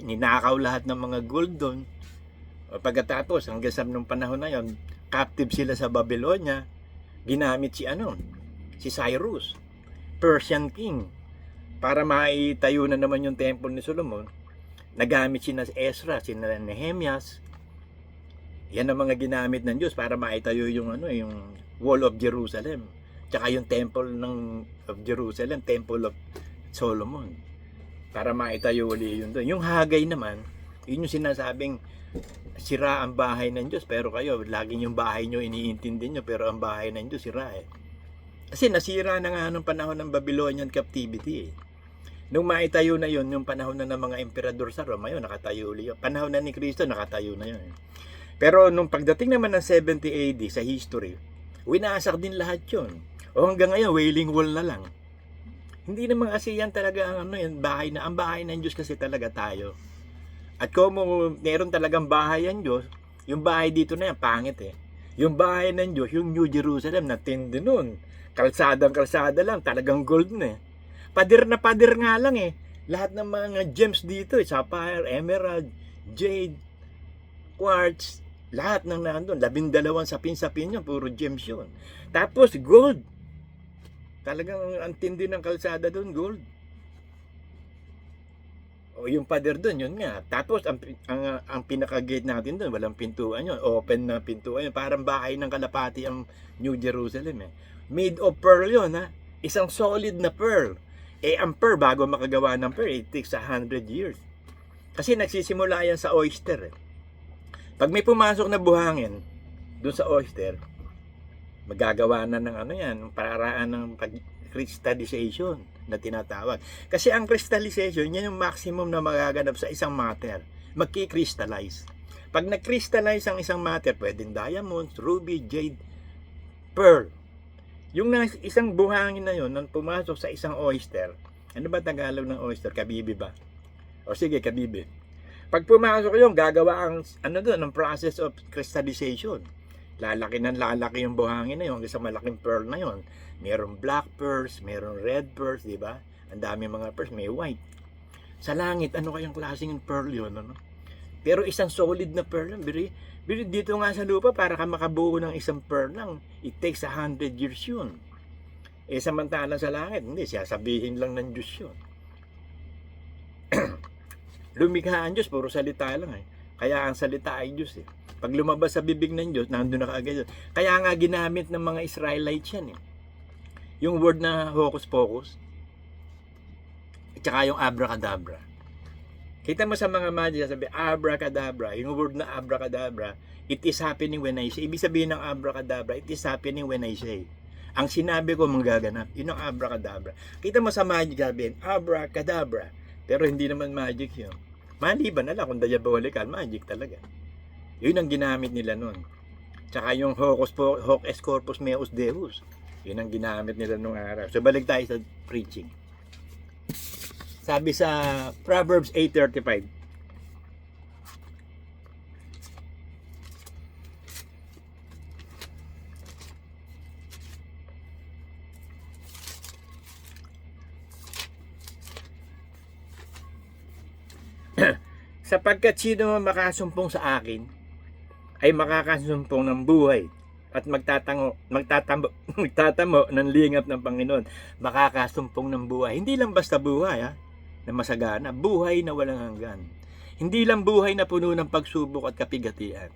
ninakaw lahat ng mga gold doon. Pagkatapos, hanggang sa nung panahon na yun, captive sila sa Babylonia. Ginamit si Cyrus, Persian king, para maitayo na naman yung temple ni Solomon. Nagamit sina Ezra, sina Nehemias. Yan ang mga ginamit ng Diyos para maitayo yung yung Wall of Jerusalem. Tsaka yung Temple of Jerusalem, Temple of Solomon. Para maitayo uli yun doon. Yung Hagay naman, yun yung sinasabing sira ang bahay ng Diyos, pero kayo, laging yung bahay nyo iniintindi nyo, pero ang bahay ng Diyos sira eh. Kasi nasira na nga nung panahon ng Babylonian captivity eh. Nung maitayo na yon, yung panahon na ng mga emperador sa Roma, yun, nakatayo ulit yun. Panahon na ni Kristo, nakatayo na yun. Pero nung pagdating naman ng 70 AD sa history, winasak din lahat yun. O hanggang ngayon, Wailing Wall na lang. Hindi naman kasi yan talaga ang bahay na. Ang bahay ng Diyos kasi talaga tayo. At kung meron talagang bahay ang Diyos, yung bahay dito na yan, pangit eh. Yung bahay ng Diyos, yung New Jerusalem, natindi nun. Kalsada lang, talagang gold na eh. Pader na pader nga lang eh. Lahat ng mga gems dito, sapphire, emerald, jade, quartz, lahat ng nandun. 12 sapin-sapin yun, puro gems yun. Tapos gold. Talagang ang tindi ng kalsada doon, gold. O yung pader doon, yun nga. Tapos ang pinaka-gate natin doon, walang pintuan yun. Open na pintuan yun. Parang bahay ng kalapati ang New Jerusalem eh. Made of pearl yun ha. Isang solid na pearl. Eh, ang pearl, bago makagawa ng pearl, it takes 100 years. Kasi nagsisimula yan sa oyster. Pag may pumasok na buhangin, doon sa oyster, magagawa na ng paraan ng crystallization na tinatawag. Kasi ang crystallization, yan yung maximum na magaganap sa isang matter. Magki-crystallize. Pag nag-crystallize ang isang matter, pwedeng diamonds, ruby, jade, pearl. Yung isang buhangin na yun, nang pumasok sa isang oyster, ano ba Tagalog ng oyster? Kabibi ba? O sige, kabibi. Pag pumasok yun, gagawa ang, ang process of crystallization. Lalaki yung buhangin na yun, hanggang sa malaking pearl na yun. Merong black pearls, merong red pearls, di ba? Ang dami mga pearls, may white. Sa langit, ano kayang klaseng pearl yun, ano? Pero isang solid na pearl lang, biri dito nga sa lupa, para ka makabuo ng isang pearl lang, it takes 100 years yun. Eh, samantalang sa langit, hindi, sasabihin lang ng Diyos yun. Lumikha ang Diyos, puro salita lang eh. Kaya ang salita ay Diyos eh. Pag lumabas sa bibig ng Diyos, nandun na kaagad yun. Kaya nga ginamit ng mga Israelites yan eh. Yung word na hocus pocus, at saka yung abracadabra. Kita mo sa mga magic, sabi, abracadabra, yung word na abracadabra, it is happening when I say. Ibig sabihin ng abracadabra, it is happening when I say. Ang sinabi ko manggaganap, yun ang abracadabra. Kita mo sa magic, sabihin, abracadabra. Pero hindi naman magic yun. Maliban na lang kung diabolical, magic talaga. Yun ang ginamit nila nun. Tsaka yung hoc corpus meus deus, yun ang ginamit nila nung araw. So balik tayo sa preaching. Sabi sa Proverbs 8:35, sapagkat sino man makasumpong sa akin ay makakasumpong ng buhay at magtatamo ng lingap ng Panginoon. Makakasumpong ng buhay. Hindi lang basta buhay na masagana, buhay na walang hanggan. Hindi lang buhay na puno ng pagsubok at kapigatian.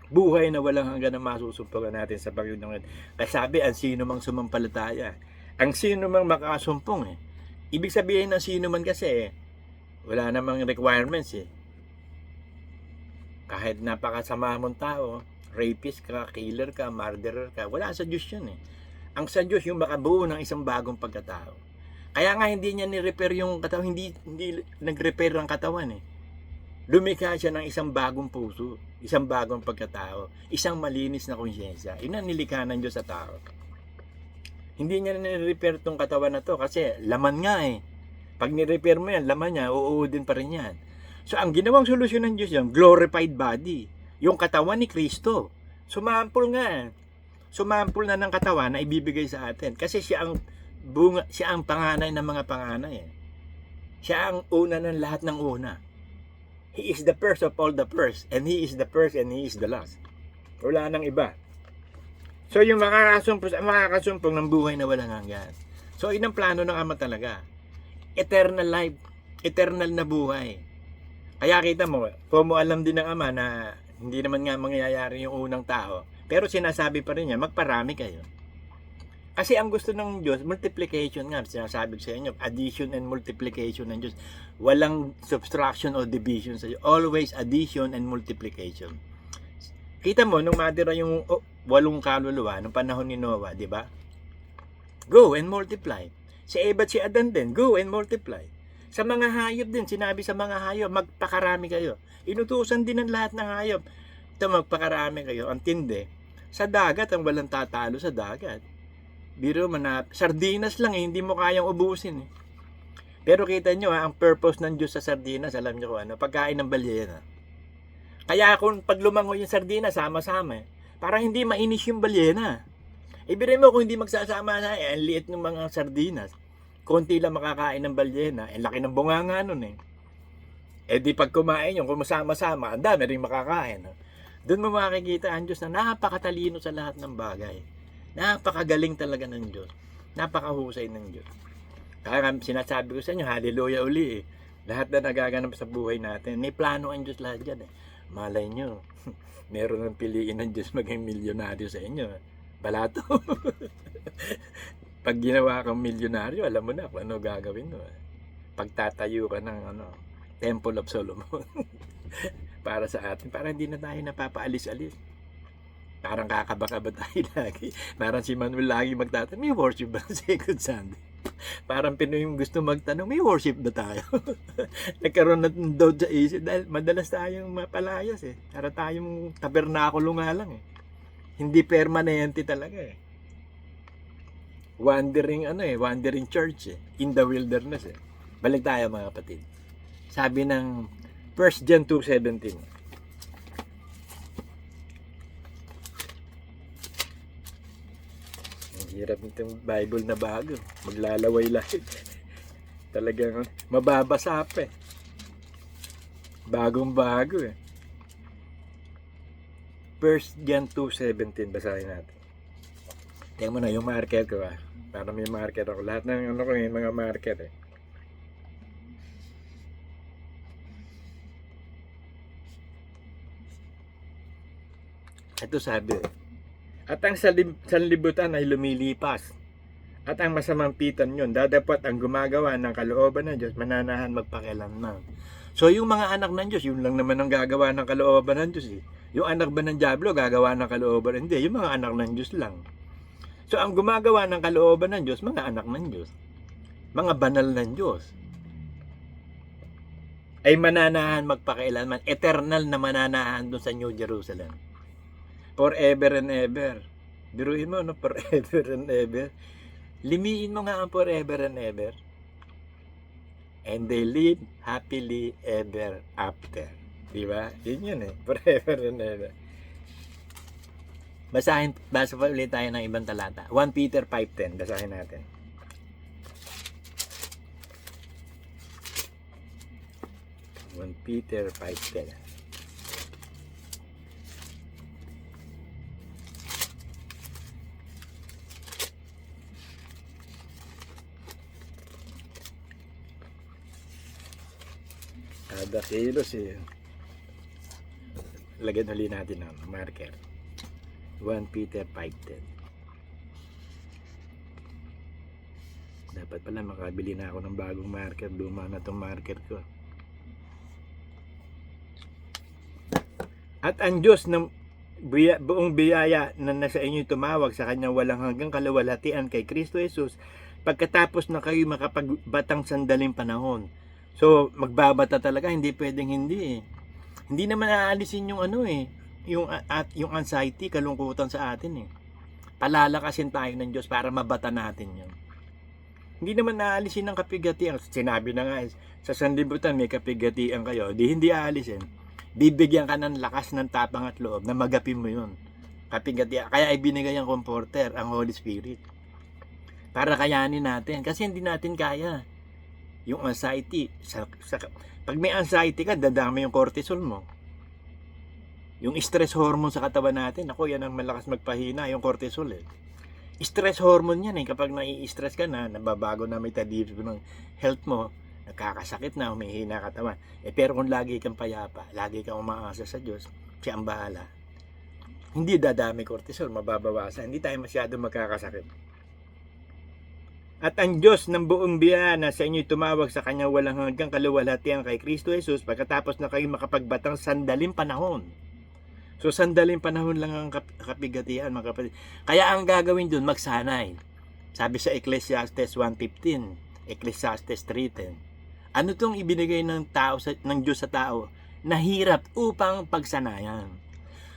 Buhay na walang hanggan na masusumpungan natin sa Panginoon. Kasi sabi, ang sino mang sumampalataya, ang sino mang makasumpong Ibig sabihin ng sino man kasi wala namang requirements Kahit napakasama mong tao, rapist ka, killer ka, murderer ka, wala sa Diyos yun Ang sa Diyos yung makabuo ng isang bagong pagkatao. Kaya nga hindi niya ni-repair yung katawan, hindi nag-repair ang katawan Lumikha siya ng isang bagong puso, isang bagong pagkatao, isang malinis na konsyensya. Yun ang nilikha ng Diyos sa tao. Hindi niya ni-repair tong katawan na to kasi laman nga Pag ni-repair mo yan, laman niya, uuudin pa rin yan. So ang ginawang solusyon ng Diyos yung glorified body, yung katawan ni Kristo. Sumampol nga Sumampol na ng katawan na ibibigay sa atin kasi siya ang bunga, siya ang panganay ng mga panganay Siya ang una ng lahat ng una. He is the first of all the first, and He is the first and He is the last. Wala nang iba. So yung makakasumpong ng buhay na walang hanggan. So yun ang plano ng Ama talaga. Eternal life, eternal na buhay. Kaya kita mo, kung mo alam din ng Ama na hindi naman nga mangyayari yung unang tao, pero sinasabi pa rin niya, magparami kayo. Kasi ang gusto ng Diyos, multiplication nga. Sinasabi ko sa inyo, addition and multiplication ng Diyos. Walang subtraction o division sa Diyos. Always addition and multiplication. Kita mo, nung matira yung 8 kaluluwa, nung panahon ni Noah, di ba? go and multiply. Si Eva at si Adan din, go and multiply. Sa mga hayop din, sinabi sa mga hayop, magpakarami kayo. Inutusan din ng lahat ng hayop. Ito, magpakarami kayo. Ang tindi, sa dagat, ang walang tatalo sa dagat. Biro sardinas lang hindi mo kayang ubusin. Pero kita nyo, ang purpose ng Diyos sa sardinas, alam nyo kung ano, pagkain ng balyena. Kaya kung pag lumangoy yung sardinas, sama-sama, para hindi mainis yung balyena. Ibigay mo kung hindi magsasama na, ang liit ng mga sardinas. Konti lang makakain ng balyena, laki ng bunganga nun di pag kumain yung kung masama-sama, ang dami rin makakain. Doon mo makikita ang Diyos na napakatalino sa lahat ng bagay. Napakagaling talaga ng Diyos. Napakahusay ng Diyos. Kaya sinasabi ko sa inyo, hallelujah uli Lahat na nagaganap sa buhay natin, may plano ang Diyos lahat dyan Malay nyo, meron ng piliin ng Diyos maging milyonaryo sa inyo. Balato. Pag ginawa kang milyonaryo, alam mo na kung ano gagawin mo. Pagtatayo ka ng Temple of Solomon. Para sa atin, para hindi na tayo napapaalis-alis. Parang kakaba-kaba tayo lagi. Parang si Manuel lagi magtatanong, may worship ba sa Second Sunday? Parang Pinoy yung gusto magtanong, may worship ba tayo? Nagkaroon na doubt sa isip dahil madalas tayong mapalayas Para tayong tabernakulo nga lang Hindi permanente talaga Wandering church in the wilderness Balik tayo mga kapatid. Sabi ng 1 John 2:17. Ang hirap nitong Bible na bago. Maglalaway lahat. Talagang mababasa pa Bagong bago 1 John 2:17 basahin natin. Tingnan mo na yung marker ko Para may marker ako. Lahat ng ko yung mga marker Ito sabi, at ang sanlibutan ay lumilipas, at ang masamang pitan yun, dadapat ang gumagawa ng kalooban ng Diyos, mananahan magpakilanman. So yung mga anak ng Diyos, yun lang naman ang gagawa ng kalooban ng Diyos Yung anak ba ng Diablo, gagawa ng kalooban? Hindi, yung mga anak ng Diyos lang. So ang gumagawa ng kalooban ng Diyos, mga anak ng Diyos, mga banal ng Diyos, ay mananahan magpakilanman, eternal na mananahan doon sa New Jerusalem. Forever and ever. Biruin mo, forever and ever. Limiin mo nga ang forever and ever. And they live happily ever after. Diba? Yun forever and ever. Basa pa ulit tayo ng ibang talata. 1 Peter 5:10. Basahin natin. Peter 5:10. Kada kilos lagyan ulit natin ng marker. 1 Peter 5:10. Dapat pala makabili na ako ng bagong marker. Luma na itong marker ko. At ang Diyos ng buong biyaya na nasa inyo tumawag sa kanyang walang hanggang kaluwalhatian kay Kristo Jesus pagkatapos na kayo makapagbatang sandaling panahon. So, magbabata talaga, hindi pwedeng hindi Hindi naman aalisin yung yung anxiety, kalungkutan sa atin Palalakasin tayo ng Diyos para mabata natin yun. Hindi naman aalisin ng kapigatian. Sinabi na nga, sa sanlibutan may kapigatian kayo. Hindi aalisin. Bibigyan ka ng lakas ng tapang at loob na magapin mo yun. Kapigatian. Kaya ibinigay ang comforter, ang Holy Spirit. Para kayanin natin. Kasi hindi natin kaya. Yung anxiety, pag may anxiety ka, dadami yung cortisol mo. Yung stress hormone sa katawan natin, yan ang malakas magpahina, yung cortisol Stress hormone yan kapag nai-stress ka na, nababago na metabolism ng health mo, nagkakasakit na, humihina katawan. Pero kung lagi kang payapa, lagi kang umaasa sa Diyos, siya ang bahala. Hindi dadami cortisol, mababawasan, hindi tayo masyado magkakasakit. At ang Diyos ng buong biyaya na sa inyo tumawag sa kanyang walang hanggang kaluwalhatian kay Kristo Jesus pagkatapos na kayo makapagbatang sandaling panahon. So sandaling panahon lang ang kapigatian mga kapatid. Kaya ang gagawin doon magsanay. Sabi sa Ecclesiastes 1:15, Ecclesiastes 3:10. Ano tong ibinigay ng Diyos sa tao na hirap upang pagsanayan.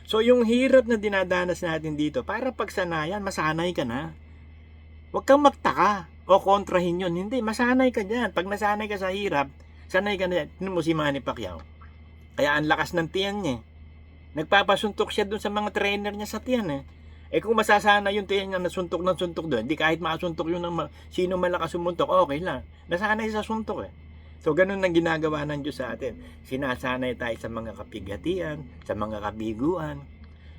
So yung hirap na dinadanas natin dito, para pagsanayan, masanay ka na. Huwag kang magtaka o kontrahin yun. Hindi, masanay ka dyan. Pag nasanay ka sa hirap, sanay ka na. Tignan mo si Manny Pacquiao. Kaya ang lakas ng tiyan niya. Nagpapasuntok siya dun sa mga trainer niya sa tiyan eh. Eh kung masasana yung tiyan niya na suntok ng suntok doon, hindi kahit makasuntok yun ng sino malakas sumuntok, okay lang. Nasanay sa suntok eh. So ganun ang ginagawa ng Diyos sa atin. Sinasanay tayo sa mga kapighatian, sa mga kabiguan,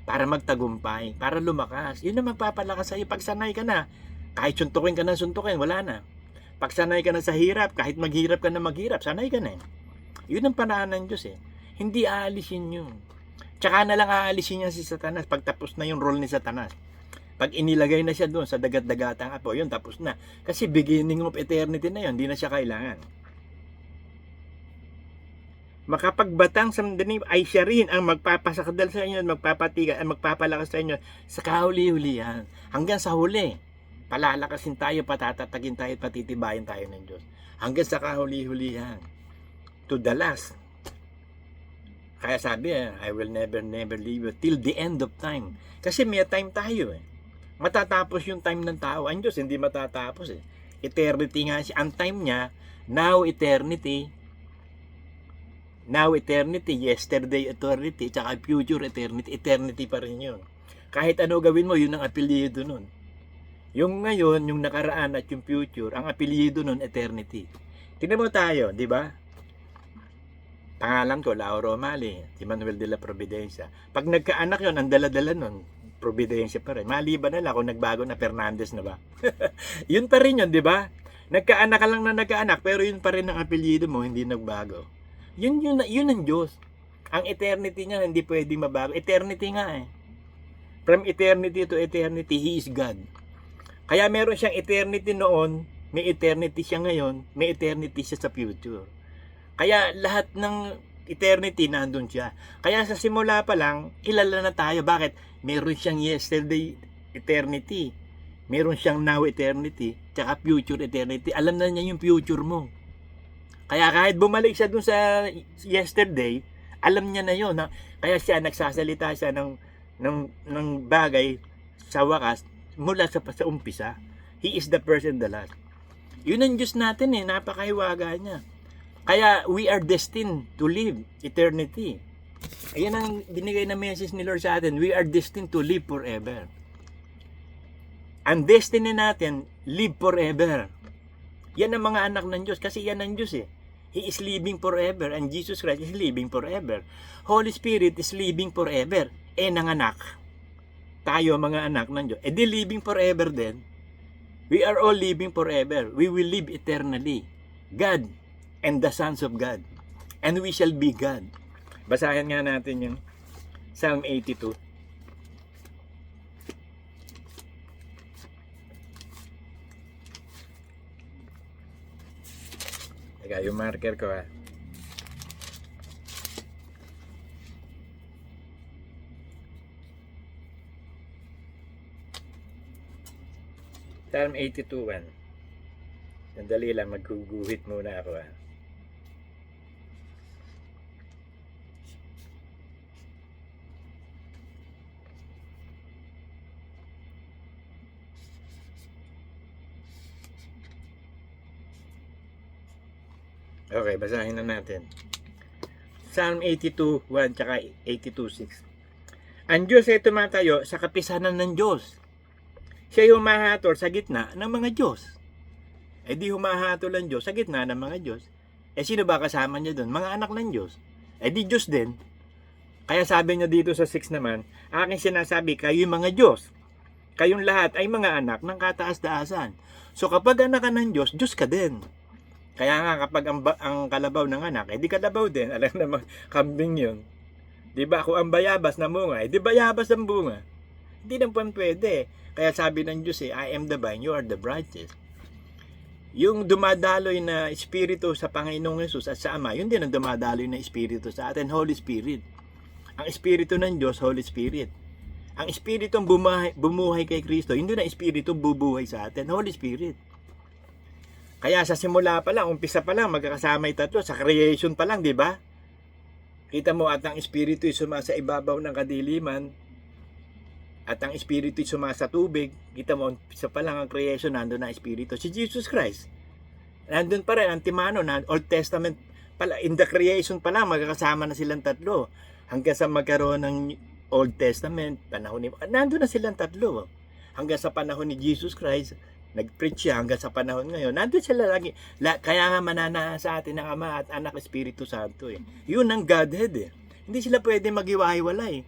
para magtagumpay, para lumakas. Yun ang magpapalakas sa iyo. Pag sanay ka na, kahit suntukin ka na suntukin, wala na. Pag sanay ka na sa hirap, kahit maghirap ka na maghirap, sanay ka na eh. Yun ang panaan ng Diyos eh. Hindi aalisin yun. Tsaka na lang aalisin niya si Satanas pag tapos na yung role ni Satanas. Pag inilagay na siya doon sa dagat-dagatang apo, yun tapos na. Kasi beginning of eternity na yun, hindi na siya kailangan. Makapagbatang samdanim ay siya rin ang magpapasakdal sa inyo, magpapatiga, magpapalakas sa inyo sa kahuli-hulihan. Hanggang sa huli, palalakasin tayo, patatatagin tayo, patitibayin tayo ng Diyos. Hanggang sa kahuli-hulihan. To the last. Kaya sabi, I will never leave you till the end of time. Kasi may time tayo eh. Matatapos yung time ng tao. Ang Diyos hindi matatapos eh. Eternity nga siya. Ang time niya, now eternity, yesterday eternity, tsaka future eternity, eternity pa rin yun. Kahit ano gawin mo, yun ang apelyido nun. Yung ngayon, yung nakaraan at yung future, ang apelyido nun, eternity. Tingnan mo tayo, di ba? Pangalan ko, Lauro Mali, si Manuel de la Providencia. Pag nagkaanak yun, ang dala-dala nun, Providencia pa rin. Maliban na lang kung nagbago na Fernandez na ba? Yun pa rin yun, di ba? Nagkaanak ka lang na nagkaanak, pero yun pa rin ang apelyido mo, hindi nagbago. Yun ang Diyos. Ang eternity niya hindi pwedeng mabago. Eternity nga eh. From eternity to eternity, He is God. Kaya meron siyang eternity noon, may eternity siya ngayon, may eternity siya sa future. Kaya lahat ng eternity nandun siya. Kaya sa simula pa lang, kilala na tayo. Bakit? Meron siyang yesterday eternity. Meron siyang now eternity. Tsaka future eternity. Alam na niya yung future mo. Kaya kahit bumalik siya dun sa yesterday, alam niya na yun. Kaya siya nagsasalita siya ng bagay sa wakas mula sa umpisa. He is the first and the last. Yun ang Diyos natin eh. Napakahiwaga niya. Kaya we are destined to live eternity. Ayan ang binigay na message ni Lord sa atin. We are destined to live forever. Ang destiny natin, live forever. Yan ang mga anak ng Diyos. Kasi yan ang Diyos eh. He is living forever and Jesus Christ is living forever. Holy Spirit is living forever. Nanganak. Tayo mga anak ng Diyos. Di living forever din. We are all living forever. We will live eternally. God and the sons of God. And we shall be God. Basahin nga natin yung Psalm 82. Teka, yung marker ko ha. Psalm 82:1. Sandali lang, magguguhit muna ako ha. Okay, basahin na natin. Psalm 82:1 tsaka 82:6. Ang Diyos ay tumatayo sa kapisanan ng Diyos. Siya ay humahatol sa gitna ng mga Diyos. Di humahatol ang Diyos sa gitna ng mga Diyos. Sino ba kasama niya doon? Mga anak ng Diyos. Di Diyos din. Kaya sabi niya dito sa 6 naman, aking sinasabi, kayo yung mga Diyos. Kayong lahat ay mga anak ng kataas-taasan. So kapag anak ka ng Diyos, Diyos ka din. Kaya nga kapag ang kalabaw ng anak, di kalabaw din. Alam naman, kambing yun. Diba? Kung ang bayabas na bunga, di bayabas ang bunga. Hindi naman pwede. Kaya sabi ng Diyos I am the vine, you are the branches. Yung dumadaloy na espiritu sa Panginoong Hesus at sa Ama, yun din ang dumadaloy na espiritu sa atin, Holy Spirit. Ang espiritu ng Diyos, Holy Spirit. Ang Espiritong bumuhay kay Kristo, hindi na Espiritu bubuhay sa atin, Holy Spirit. Kaya sa simula pa lang, umpisa pa lang, magkakasama yung tatlo, sa creation pa lang, di ba? Kita mo, at ang Espiritu ay sumasa ibabaw ng kadiliman, at ang Espiritu ay sumasa tubig, kita mo, umpisa pa lang ang creation, nandun na Espiritu. Si Jesus Christ, nandun pa rin, Antimano, na Old Testament pala, in the creation pa lang, magkakasama na silang tatlo. Hanggang sa magkaroon ng Old Testament, panahon ni, nandun na silang tatlo. Hanggang sa panahon ni Jesus Christ, nag-preach siya hanggang sa panahon ngayon. Nandun sila lagi. Kaya nga manana sa atin ng Ama at Anak Espiritu Santo eh. Yun ang Godhead eh. Hindi sila pwede mag-iwahiwalay.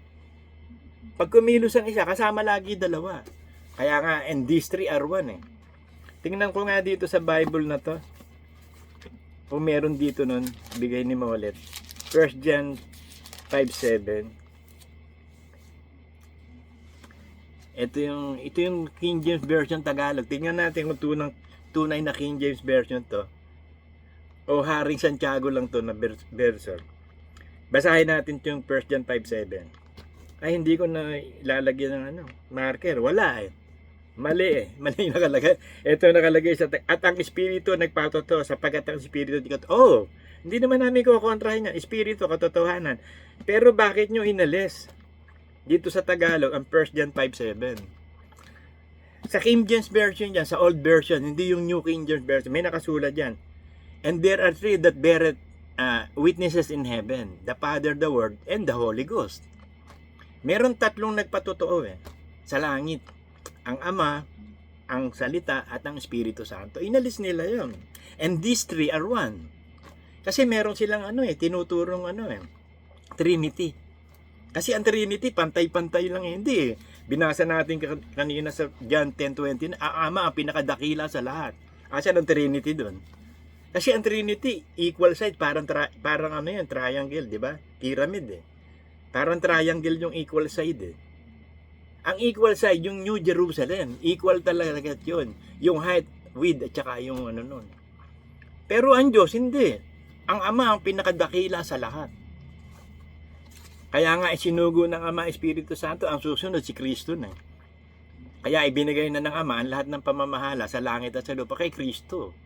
Pag kumilos ang isa, kasama lagi dalawa. Kaya nga, and these three are one eh. Tingnan ko nga dito sa Bible na to. Kung meron dito nun, bigay ni mo ulit. 1 John 5:7. Ito yung King James Version Tagalog. Tingnan natin kung tunay na King James Version to. O Haring Santiago lang to na version. Basahin natin yung 1 John 5:7. Ay, hindi ko na ilalagyan ng marker. Wala eh. Mali eh. Mali yung nakalagay. Ito nakalagay sa at ang Espiritu nagpatotoo sapagkat ang Espiritu hindi naman namin kukontrahin yan. Espiritu, katotohanan. Pero bakit nyo inalis? Dito sa Tagalog, ang 1 John 5:7. Sa King James Version yan, sa Old Version, hindi yung New King James Version, may nakasulat yan. And there are three that beareth witnesses in heaven, the Father, the Word, and the Holy Ghost. Meron tatlong nagpatotoo sa langit. Ang Ama, ang Salita, at ang Espiritu Santo. Inalis nila yun. And these three are one. Kasi meron silang tinuturong Trinity. Kasi ang Trinity, pantay-pantay lang hindi eh. Binasa natin kanina sa John 10:20, ang Ama ang pinakadakila sa lahat. Asa ang Trinity doon? Kasi ang Trinity, equal side, parang triangle, di ba? Pyramid eh. Parang triangle yung equal side eh. Ang equal side, yung New Jerusalem, equal talaga yun. Yung height, width, at saka yung nun. Pero ang Diyos, hindi. Ang Ama ang pinakadakila sa lahat. Kaya nga isinugo ng Ama Espiritu Santo, ang susunod si Kristo na. Kaya ibinigay na ng Ama ang lahat ng pamamahala sa langit at sa lupa kay Kristo.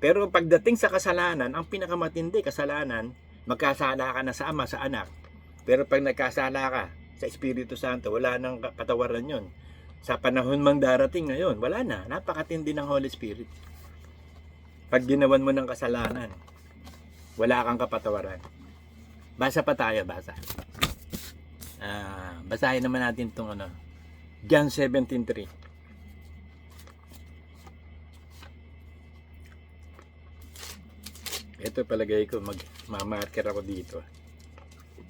Pero pagdating sa kasalanan, ang pinakamatindi kasalanan, magkasala ka na sa Ama, sa Anak. Pero pag nagkasala ka sa Espiritu Santo, wala nang patawaran yon. Sa panahon mang darating ngayon, wala na. Napakatindi ng Holy Spirit. Pag ginawan mo ng kasalanan, wala kang kapatawaran. Basa pa tayo, basa. Basahin naman natin itong John 17:3. Ito palagay ko, mamarker ako dito.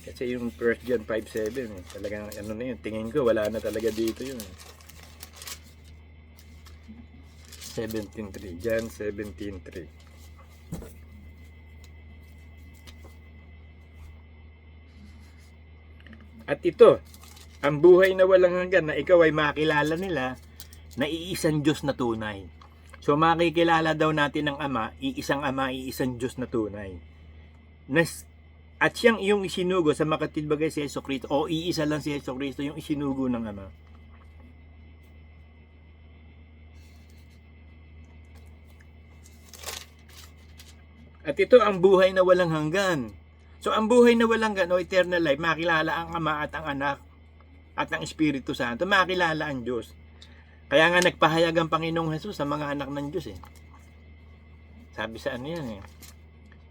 Kasi yung 1 John 5:7, talagang na yun. Tingin ko, wala na talaga dito yun. 17:3. John 17:3. At ito, ang buhay na walang hanggan na ikaw ay makilala nila na iisang Diyos na tunay. So makikilala daw natin ng Ama, iisang Ama, iisang Diyos na tunay. At siyang iyong isinugo sa makatibagay si Jesucristo, o iisa lang si Jesucristo yung isinugo ng Ama. At ito ang buhay na walang hanggan. So ang buhay na walang hanggan o eternal life, makilala ang Ama at ang Anak at ang Espiritu Santo, makilala ang Diyos. Kaya nga nagpahayag ang Panginoong Hesus sa mga anak ng Diyos eh. Sabi sa yan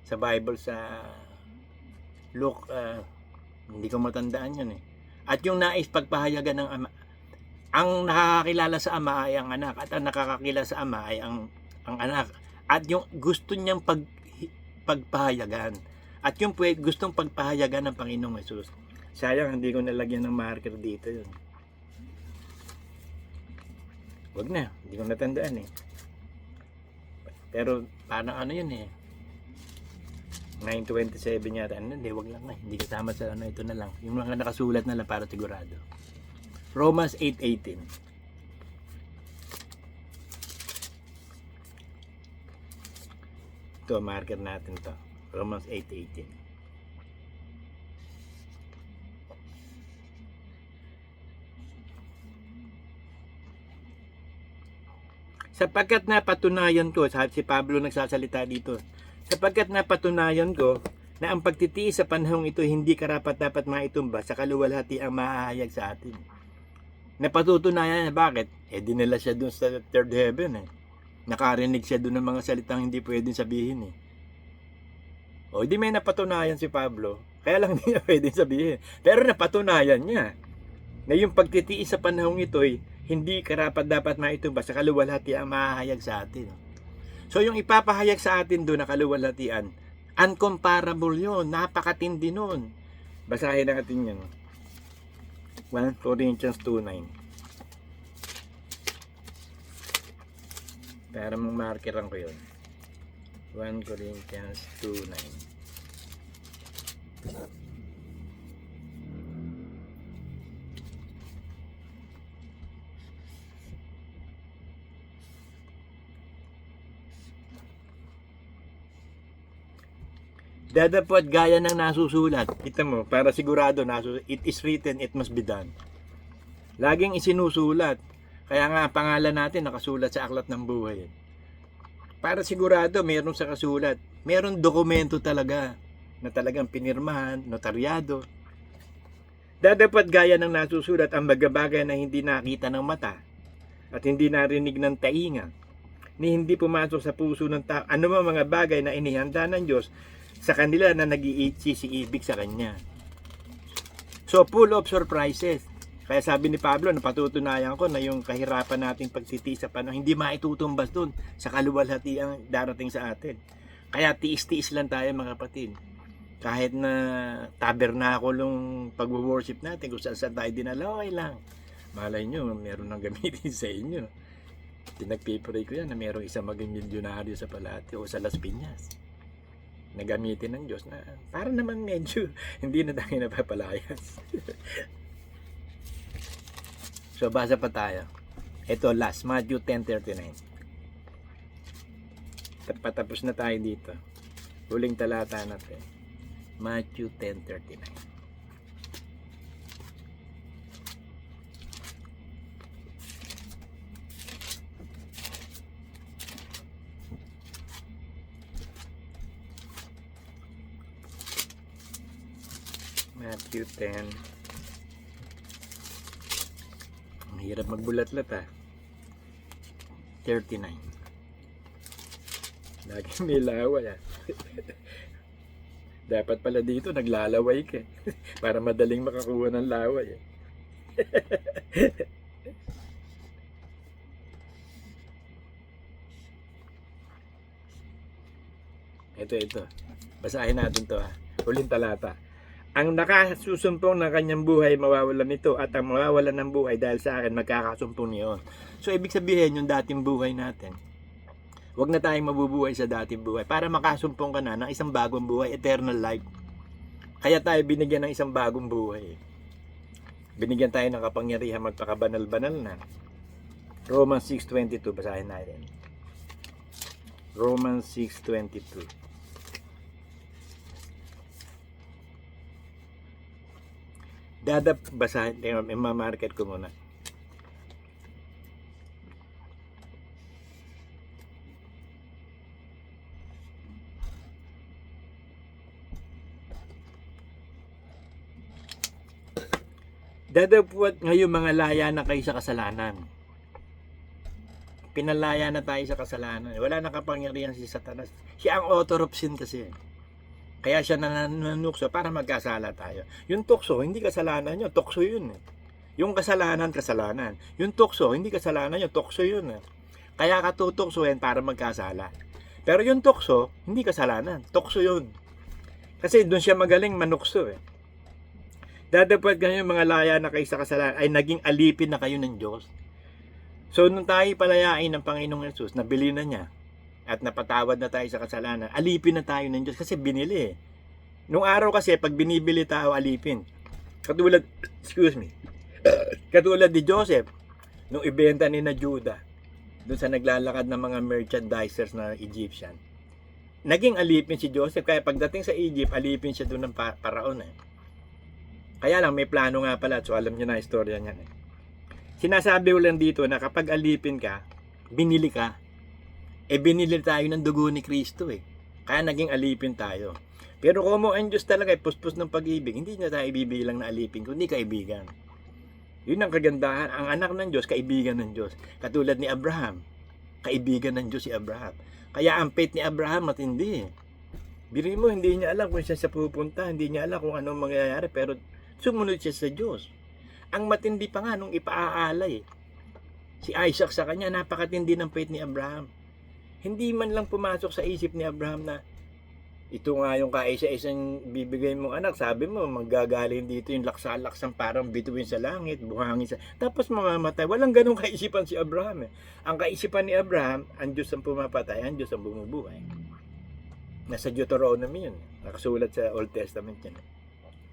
sa Bible, sa Luke, hindi ko matandaan yan eh. At yung nais pagpahayagan ng Ama, ang nakakakilala sa Ama ay ang Anak, at ang nakakakilala sa Ama ay ang Anak. At yung gusto niyang pagpahayagan, at yung gustong pagpahayagan ng Panginoong Hesus. Sayang hindi ko nalagyan ng marker dito yun. Wag na, hindi ko natandaan eh. Pero parang yun eh. 9:27 yata. Hindi, wag lang na. Hindi kasama sa ito na lang. Yung mga nakasulat na lang para sigurado. Romans 8:18. Ito, marker natin to. Romans 8:18. Sapagkat napatunayan ko, sabi si Pablo nagsasalita dito, sapagkat napatunayan ko na ang pagtitiis sa panahong ito hindi karapat-dapat maitumba sa kaluwalhati ang mahahayag sa atin. Napatutunayan na bakit? Dinala siya dun sa third heaven Nakarinig siya dun ng mga salitang hindi pwedeng sabihin di may napatunayan si Pablo. Kaya lang hindi na pwedeng sabihin. Pero napatunayan niya na yung pagtitiis sa panahong ito hindi karapat-dapat maitumba sa kaluwalhati ang mahahayag sa atin. So yung ipapahayag sa atin doon na kaluwalhatian, uncomparable yun, napakatindi nun. Basahin natin yan. 1 Corinthians 2:9. Para mong markeran ko yun. 1 Corinthians 2:9. Dadapot gaya ng nasusulat. Kita mo, para sigurado it is written, it must be done. Laging isinusulat. Kaya nga pangalan natin nakasulat sa aklat ng buhay. Para sigurado meron sa kasulat. Meron dokumento talaga na talagang pinirmahan, notaryado. Dadapot gaya ng nasusulat ang bagay na hindi nakita ng mata at hindi narinig ng tainga, ni hindi pumasok sa puso ng tao ano mga bagay na inihanda ng Diyos sa kanila na nag-iisibig sa Kanya. So, full of surprises. Kaya sabi ni Pablo, napatutunayan ko na yung kahirapan nating pagtitiis sa panahon, hindi maitutumbas dun sa kaluwalhati ang darating sa atin. Kaya tiis-tiis lang tayo mga kapatid. Kahit na tabernakulong pag-worship natin, kung saan tayo dinala, okay lang. Malay nyo, meron nang gamitin sa inyo. Pinagpipray ko yan na merong isang maging milyonaryo sa Palate o sa Las Piñas. Nagamitin ng Diyos na para naman medyo hindi na tayo napapalayas. So basa pa tayo. Ito last, Matthew 10:39. Patapos na tayo dito. Huling talata natin. Matthew 10:39. Matthew 10. Ang hirap magbulat-lat 39. Lagi may laway Dapat pala dito naglalaway ka para madaling makakuha ng laway Ito. Basahin natin to Huling talata. Ang nakasusumpong ng kanyang buhay, mawawalan nito, at ang mawawalan ng buhay dahil sa akin, magkakasumpong niyon. So, ibig sabihin, yung dating buhay natin, huwag na tayong mabubuhay sa dating buhay para makasumpong ka na ng isang bagong buhay, eternal life. Kaya tayo binigyan ng isang bagong buhay. Binigyan tayo ng kapangyarihan magpakabanal-banal na. Romans 6:22, basahin natin. Romans 6:22. Basahin, i-market ko muna. Dadapwat ngayon mga laya na kayo sa kasalanan. Pinalaya na tayo sa kasalanan. Wala na kapangyarihan si Satanas. Siya ang author of sin kasi. Kaya siya nananukso para magkasala tayo. Yung tukso, hindi kasalanan nyo. Tukso yun. Yung kasalanan, kasalanan. Yung tukso, hindi kasalanan nyo. Tukso yun. Kaya katutuksohin para magkasala. Pero yung tukso, hindi kasalanan. Tukso yun. Kasi doon siya magaling manukso Dadapwat ganyan mga laya na kayo sa kasalanan ay naging alipin na kayo ng Diyos. So nung tayo palayain ng Panginoong Yesus, nabili na niya at napatawad na tayo sa kasalanan, alipin na tayo ng Diyos kasi binili Nung araw kasi pag binibili tao alipin. Katulad ni Joseph nung ibenta ni na Judah doon sa naglalakad ng mga merchandisers na Egyptian. Naging alipin si Joseph kaya pagdating sa Egypt alipin siya doon ng paraon Kaya lang may plano nga pala so alam niyo na istorya niyan Sinasabi ko lang dito na kapag alipin ka, binili ka. Binili tayo ng dugo ni Kristo eh. Kaya naging alipin tayo. Pero kung ang Diyos talaga ay puspos ng pag-ibig, hindi niya tayo ibibilang na alipin, kundi kaibigan. Yun ang kagandahan. Ang anak ng Diyos, kaibigan ng Diyos. Katulad ni Abraham. Kaibigan ng Diyos si Abraham. Kaya ang faith ni Abraham matindi. Biri mo, hindi niya alam kung siya sa pupunta. Hindi niya alam kung anong mangyayari. Pero sumunod siya sa Diyos. Ang matindi pa nga nung ipaaalay. Si Isaac sa kanya, napakatindi ng faith ni Abraham. Hindi man lang pumasok sa isip ni Abraham na ito nga yung kaisa-isang bibigay mong anak. Sabi mo, manggagaling dito yung laksa-laksang parang bituin sa langit, buhangin sa... Tapos mamamatay. Walang ganong kaisipan si Abraham eh. Ang kaisipan ni Abraham, ang Diyos ang pumapatay, ang Diyos ang bumubuhay. Nasa Deuteronomy yun. Nakasulat sa Old Testament yan.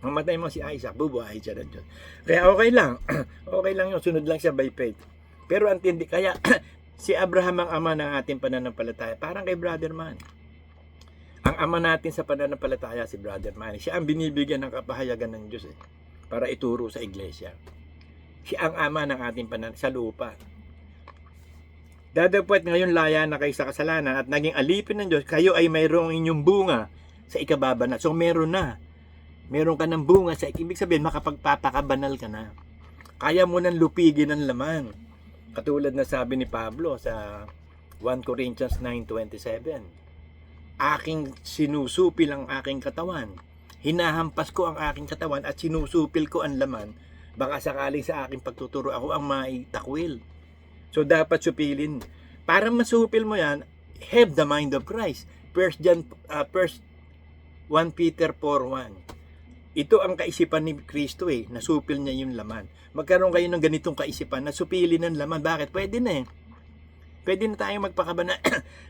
Mamatay mo si Isaac, bubuhay siya ng Diyos. Kaya okay lang. Okay lang yun. Sunod lang siya by faith. Pero ang tindi, kaya si Abraham ang ama ng ating pananampalataya. Parang kay Brother Man. Ang ama natin sa pananampalataya si Brother Manny. Siya ang binibigyan ng kapahayagan ng Diyos para ituro sa iglesia. Siya ang ama ng ating sa lupa. Dadapwat ngayon laya na kayo sa kasalanan at naging alipin ng Diyos, kayo ay mayroong inyong bunga sa ikababanal. So meron na. Meron ka ng bunga sa ibig sabihin makapagpapakabanal ka na. Kaya mo nang lupigin ang laman. Katulad na sabi ni Pablo sa 1 Corinthians 9:27. Aking sinusupil ang aking katawan. Hinahampas ko ang aking katawan at sinusupil ko ang laman. Baka sakaling sa aking pagtuturo ako ang maitakwil. So dapat supilin. Para masupil mo yan, have the mind of Christ. 1 Peter 4:1. Ito ang kaisipan ni Kristo nasupil niya yung laman. Magkaroon kayo ng ganitong kaisipan na supilin ng laman. Bakit? Pwede na Pwede na tayong magpakabana.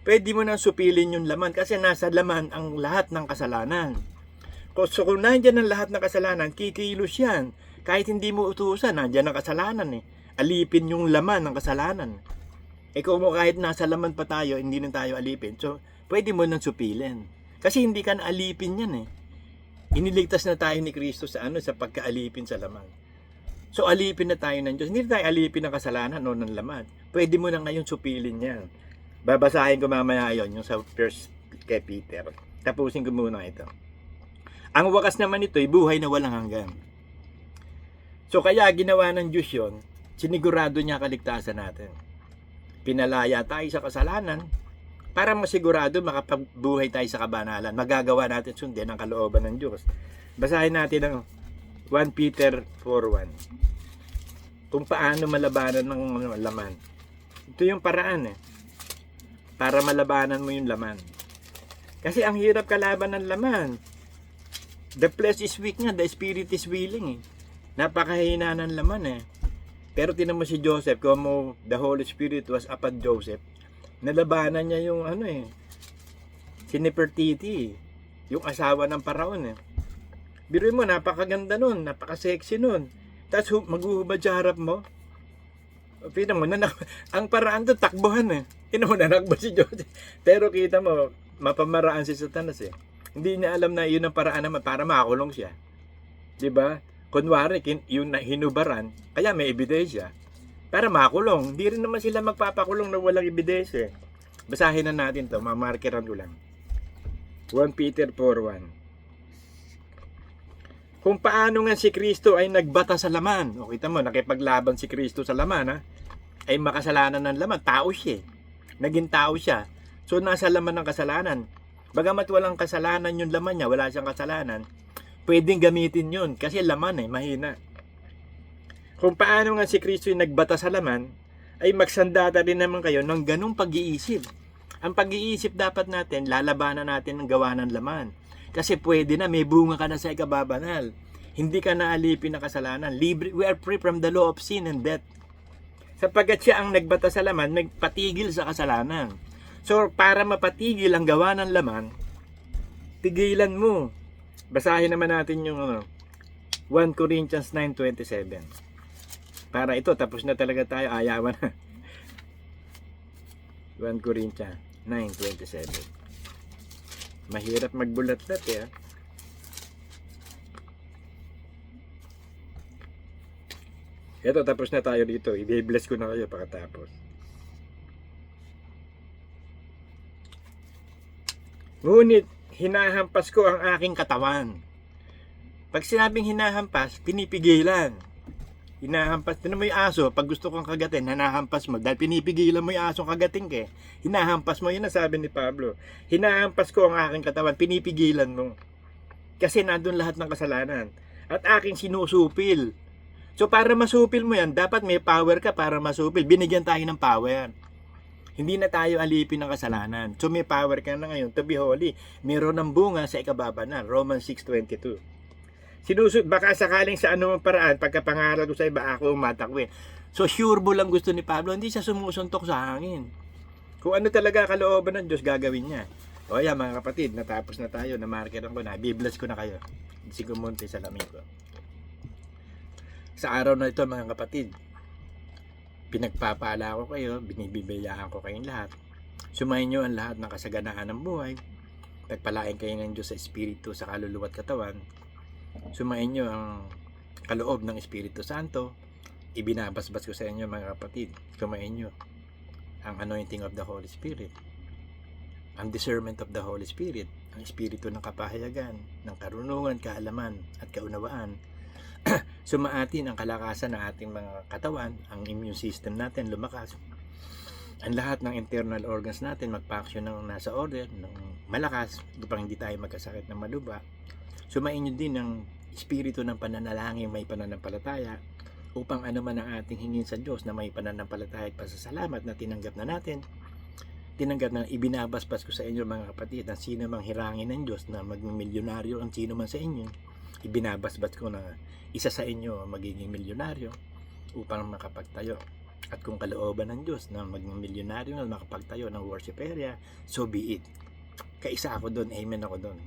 Pwede mo nang supilin yung laman kasi nasa laman ang lahat ng kasalanan. So kung nandyan ang lahat ng kasalanan, kikilos yan. Kahit hindi mo utusan, nandyan ang kasalanan Alipin yung laman ng kasalanan. Kung mo kahit nasa laman pa tayo, hindi na tayo alipin. So pwede mo nang supilin. Kasi hindi ka na alipin yan Iniligtas na tayo ni Kristo sa sa pagkaalipin sa laman. So alipin na tayo ng Diyos. Hindi na tayo alipin ng kasalanan o ng laman. Pwede mo na ngayon supilin yan. Babasahin ko mamaya yon yung sa first kay Peter. Tapusin ko muna ito. Ang wakas naman ito ay buhay na walang hanggan. So kaya ginawa ng Diyos yun, sinigurado niya kaligtasan natin. Pinalaya tayo sa kasalanan para masigurado makapagbuhay tayo sa kabanalan. Magagawa natin sundin ang kalooban ng Diyos. Basahin natin ang 1 Peter 4:1. Kung paano malabanan ng laman. Ito yung paraan para malabanan mo yung laman. Kasi ang hirap kalaban ng laman. The flesh is weak nga, the spirit is willing Napakahina ng laman Pero tinan mo si Joseph, kung the Holy Spirit was upon Joseph, nalabanan niya yung si Nefertiti, yung asawa ng Paraon Biruin mo, napakaganda nun, napaka-sexy nun. Tapos maghuhubad sa harap mo. Pina mo, ang paraan doon, takbuhan Ina mo, nanakbo si Joseph. Pero kita mo, mapamaraan si Satanas Hindi niya alam na yun ang paraan naman para makakulong siya. Diba? Kunwari, yung hinubaran, kaya may ebidensya. Para makulong. Hindi rin naman sila magpapakulong na walang ebidensya. Basahin na natin to, mamarkeran ko lang. 1 Peter 4:1. Kung paano nga si Kristo ay nagbata sa laman. O kita mo, nakipaglaban si Kristo sa laman ay makasalanan ng laman. Tao siya Naging tao siya. So nasa laman ng kasalanan. Bagamat walang kasalanan yung laman niya, wala siyang kasalanan, pwedeng gamitin yun. Kasi laman mahina. Kung paano nga si Kristo ay nagbata sa laman, ay magsandata din naman kayo ng ganung pag-iisip. Ang pag-iisip dapat natin, lalabanan natin ng gawa ng laman. Kasi pwede na, may bunga ka na sa ikababanal. Hindi ka naalipin ng kasalanan. Libre, we are free from the law of sin and death. Sapagkat siya ang nagbata sa laman, nagpatigil sa kasalanan. So, para mapatigil ang gawa ng laman, tigilan mo. Basahin naman natin yung 1 Corinthians 9:27. Para ito, tapos na talaga tayo, ayawan na. 1 Corinthians 9:27. Mahirap magbulat-lat Ito, tapos na tayo dito. I-bless ko na kayo pagkatapos. Ngunit hinahampas ko ang aking katawan. Pag sinabing hinahampas, pinipigilan. Hinahampas. Tinan mo yung aso, pag gusto kong kagatin, hinahampas mo. Dahil pinipigilan mo yung aso kagatin ka. Hinahampas mo, yun ang sabi ni Pablo. Hinahampas ko ang aking katawan, pinipigilan mo. Kasi nandun lahat ng kasalanan. At aking sinusupil. So para masupil mo yan, dapat may power ka para masupil. Binigyan tayo ng power. Hindi na tayo alipin ng kasalanan. So may power ka na ngayon to be holy. Meron ng bunga sa ikababa na. Romans 6:22. Baka sakaling sa anumang paraan, pagkapangaral ko sa iba, ako umatakwin. So sure mo lang gusto ni Pablo, hindi siya sumusuntok sa hangin. Kung ano talaga kalooban ng Diyos, gagawin niya. O yan mga kapatid, natapos na tayo, na-markeran ko na, bibless ko na kayo. Si Kumonte sa lamig ko. Sa araw na ito mga kapatid, pinagpapala ko kayo, binibibiyahan ko kayong lahat. Sumayin nyo ang lahat ng kasaganaan ng buhay. Pagpalain kayo ng Diyos sa Espiritu, sa kaluluwa at katawan. Sumayin nyo ang kaloob ng Espiritu Santo. Ibinabasbas ko sa inyo mga kapatid. Sumayin nyo ang anointing of the Holy Spirit, ang discernment of the Holy Spirit, ang Espiritu ng kapahayagan, ng karunungan, kaalaman at kaunawaan. Sumaatin ang kalakasan ng ating mga katawan, ang immune system natin lumakas, ang lahat ng internal organs natin magpa-action ng nasa order, ng malakas, upang hindi tayo magkasakit ng maluba. Sumain nyo din ang espiritu ng pananalangin, may pananampalataya, upang ano man ang ating hingin sa Diyos na may pananampalataya at pasasalamat na tinanggap na natin. Tinanggap na ibinabasbas ko sa inyo mga kapatid, ang sino mang hirangin ng Diyos na magmimilyonaryo, ang sino man sa inyo, ibinabasbas ko na isa sa inyo magiging milyonaryo upang makapagtayo. At kung kalooban ng Diyos na magmimilyonaryo na makapagtayo ng worship area, so be it. Kaisa ako doon, amen ako doon.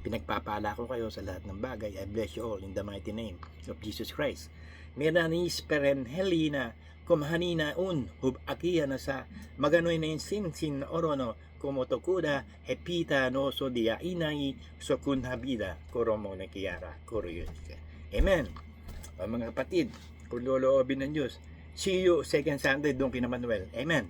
Pinagpapala ko kayo sa lahat ng bagay. I bless you all in the mighty name of Jesus Christ. Miranis peren helina kumhanina un hub akia na sa maganoy na sin orono kumotokuda hepita no so dia inay so kunhabida koromo na kiyara koruyos. Amen. O mga kapatid, kung loloobin ng Diyos, see you second Sunday doon kina Manuel. Amen.